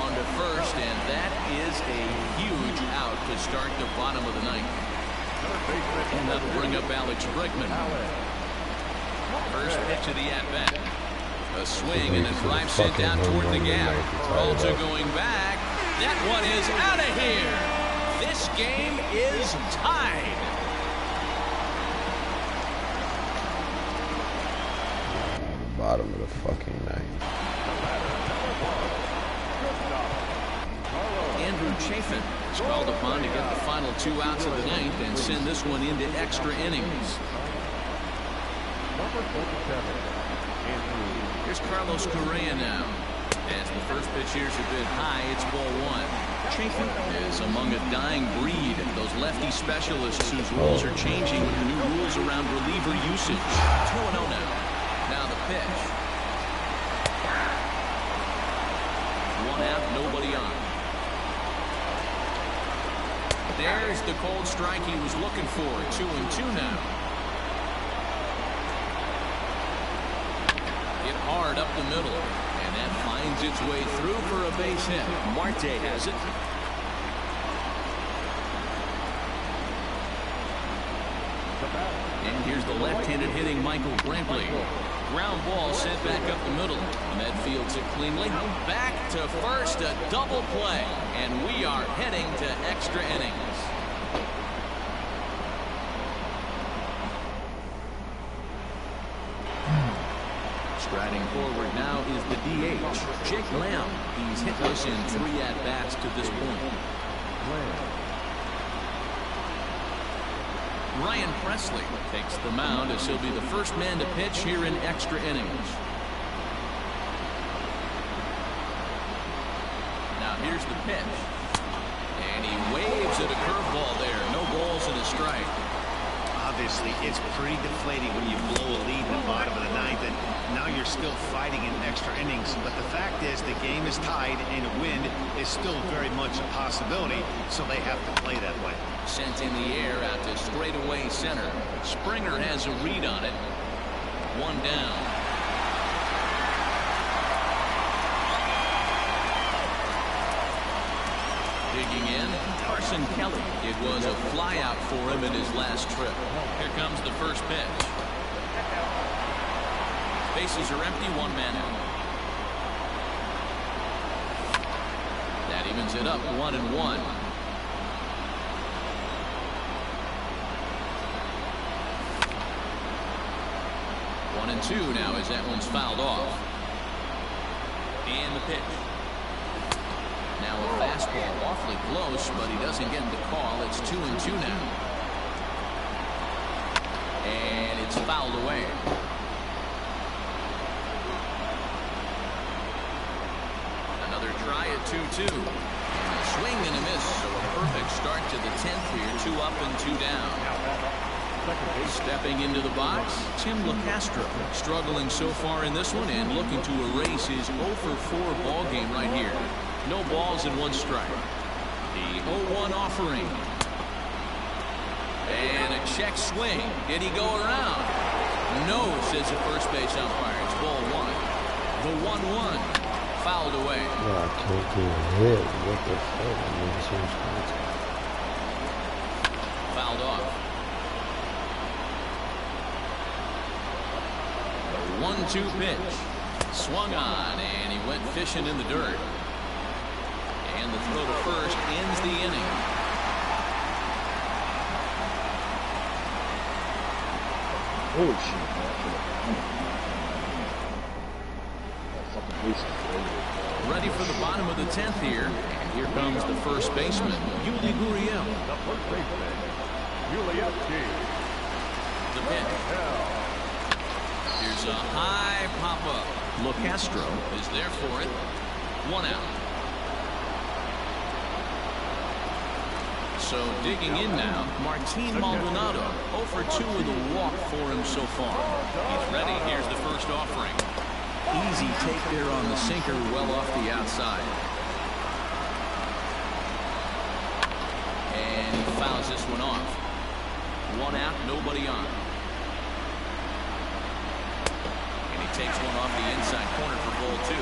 On to first, and that is a huge out to start the bottom of the 9th. And that'll bring up Alex Bregman. First pitch of the at-bat. A swing, and a drive sent down toward the gap. Peralta going back. That one is out of here. This game is tied. Bottom of the fucking 9th. Andrew Chafin is called upon to get the final 2 outs of the 9th and send this one into extra innings. Number 27, Andrew. Here's Carlos Correa now. As the first pitch here's a bit high, it's ball 1. Chafin is among a dying breed, those lefty specialists whose rules are changing with the new rules around reliever usage. 2-0 now. Now the pitch. 1 out, nobody on. There's the cold strike he was looking for. 2-2 now. Hit hard up the middle. And that finds its way through for a base hit. Marte has it. And here's the left-handed hitting Michael Brantley. Ground ball sent back up the middle. Med fields it cleanly. Back to first, a double play. And we are heading to extra innings. Striding forward now is the DH, Jake Lamb. He's hitless in 3 at-bats to this point. Ryan Presley takes the mound as he'll be the first man to pitch here in extra innings. Now here's the pitch. And he waves at a curveball there. No balls and a strike. Obviously, it's pretty deflating when you blow a lead in the bottom of the 9th, and now you're still fighting in extra innings. But the fact is, the game is tied, and a win is still very much a possibility, so they have to play that way. Sent in the air out to straightaway center. Springer has a read on it. 1 down. Digging in, Carson Kelly. It was a flyout for him in his last trip. Here comes the first pitch. Bases are empty, 1 man out. That evens it up, 1-1. And 2 now as that one's fouled off. And the pitch. Now a fastball awfully close, but he doesn't get the call. It's 2-2 now. And it's fouled away. Another try at 2-2. And a swing and a miss, so a perfect start to the 10th here. 2 up and 2 down. Stepping into the box, Tim LeCastro. Struggling so far in this one and looking to erase his 0-for-4 ball game right here. No balls and 1 strike. The 0-1 offering. And a check swing. Did he go around? No, says the first base umpire. It's ball one. The 1-1 fouled away. No, I can't get hit. What the fuck? I mean, this one's fouled off. The 1-2 pitch. Swung on, and he went fishing in the dirt. And the throw to first ends the inning. Holy shit, Ready for the bottom of the 10th here. And here comes the first baseman, Yuli Gurriel. The first baseman, Yuli. The pitch. Here's a high pop-up. Locastro is there for it. 1 out. So digging in now, Martin Maldonado. 0 for 2 with a walk for him so far. He's ready. Here's the first offering. Easy take there on the sinker, well off the outside. And he fouls this one off. 1 out, nobody on. And he takes one off the inside corner for ball 2.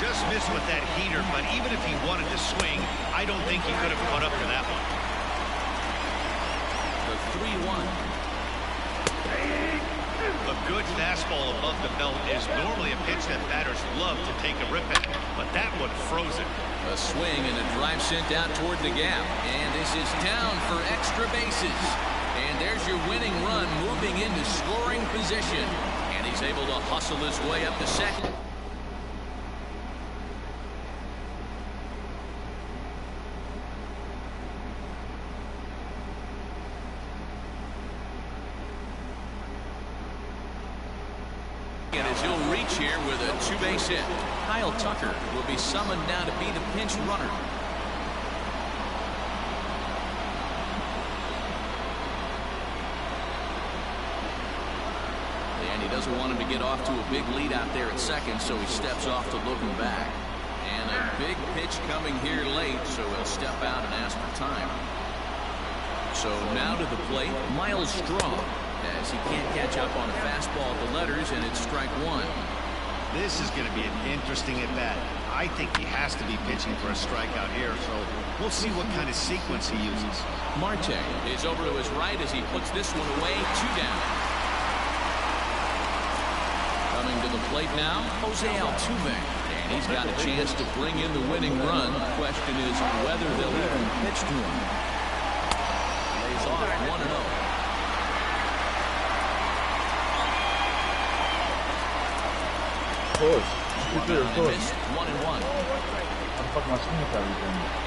Just missed with that heater, but even if he wanted to swing, I don't think he could have caught up to that one. The 3-1. A good fastball above the belt is normally a pitch that batters love to take a rip at, but that one froze it. A swing and a drive sent out toward the gap. And this is down for extra bases. And there's your winning run moving into scoring position. And he's able to hustle his way up to second. And as he'll reach here with a 2-base hit, Kyle Tucker will be summoned now to be the pinch runner. And he doesn't want him to get off to a big lead out there at second, so he steps off to look him back. And a big pitch coming here late, so he'll step out and ask for time. So now to the plate, Miles Straw, as he can't catch up on a fastball at the letters, and it's strike 1. This is going to be an interesting at-bat. I think he has to be pitching for a strikeout here, so we'll see what kind of sequence he uses. Marte is over to his right as he puts this one away. 2 down. Coming to the plate now, Jose Altuve. And he's got a chance to bring in the winning run. The question is whether they'll even pitch to him. Lays off 1-0. Of course. 1-1.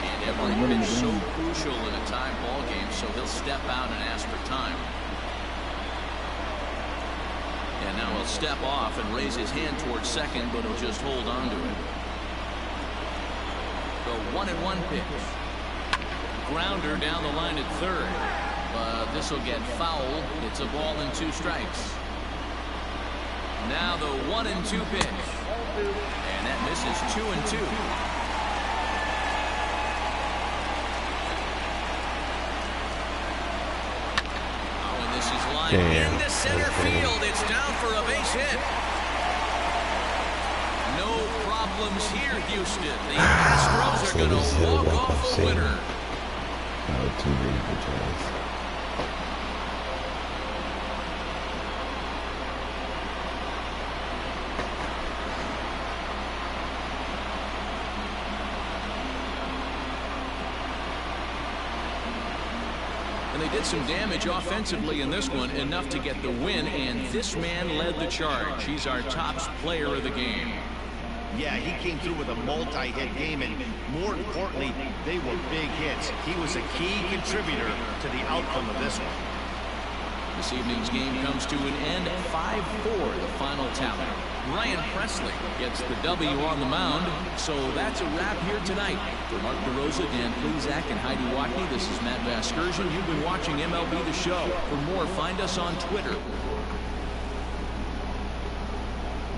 And every pitch so crucial in a tie ball game, so he'll step out and ask for time. And now he'll step off and raise his hand towards second, but he'll just hold on to it. The 1-1 pitch. Grounder down the line at third. But this will get fouled. It's a ball and 2 strikes. Now the 1-2 pitch. And that misses 2-2. Oh, and this is lined into center field. It's down for a base hit. No problems here, Houston. The Astros are going to walk off the winner. Too big for Giants. And they did some damage offensively in this one, enough to get the win, and this man led the charge. He's our top player of the game. Yeah, he came through with a multi-hit game, and more importantly, they were big hits. He was a key contributor to the outcome of this one. This evening's game comes to an end, 5-4, the final tally. Ryan Presley gets the W on the mound. So that's a wrap here tonight. For Mark DeRosa, Dan Plezak, and Heidi Watney, this is Matt Vasgersian. You've been watching MLB The Show. For more, find us on Twitter.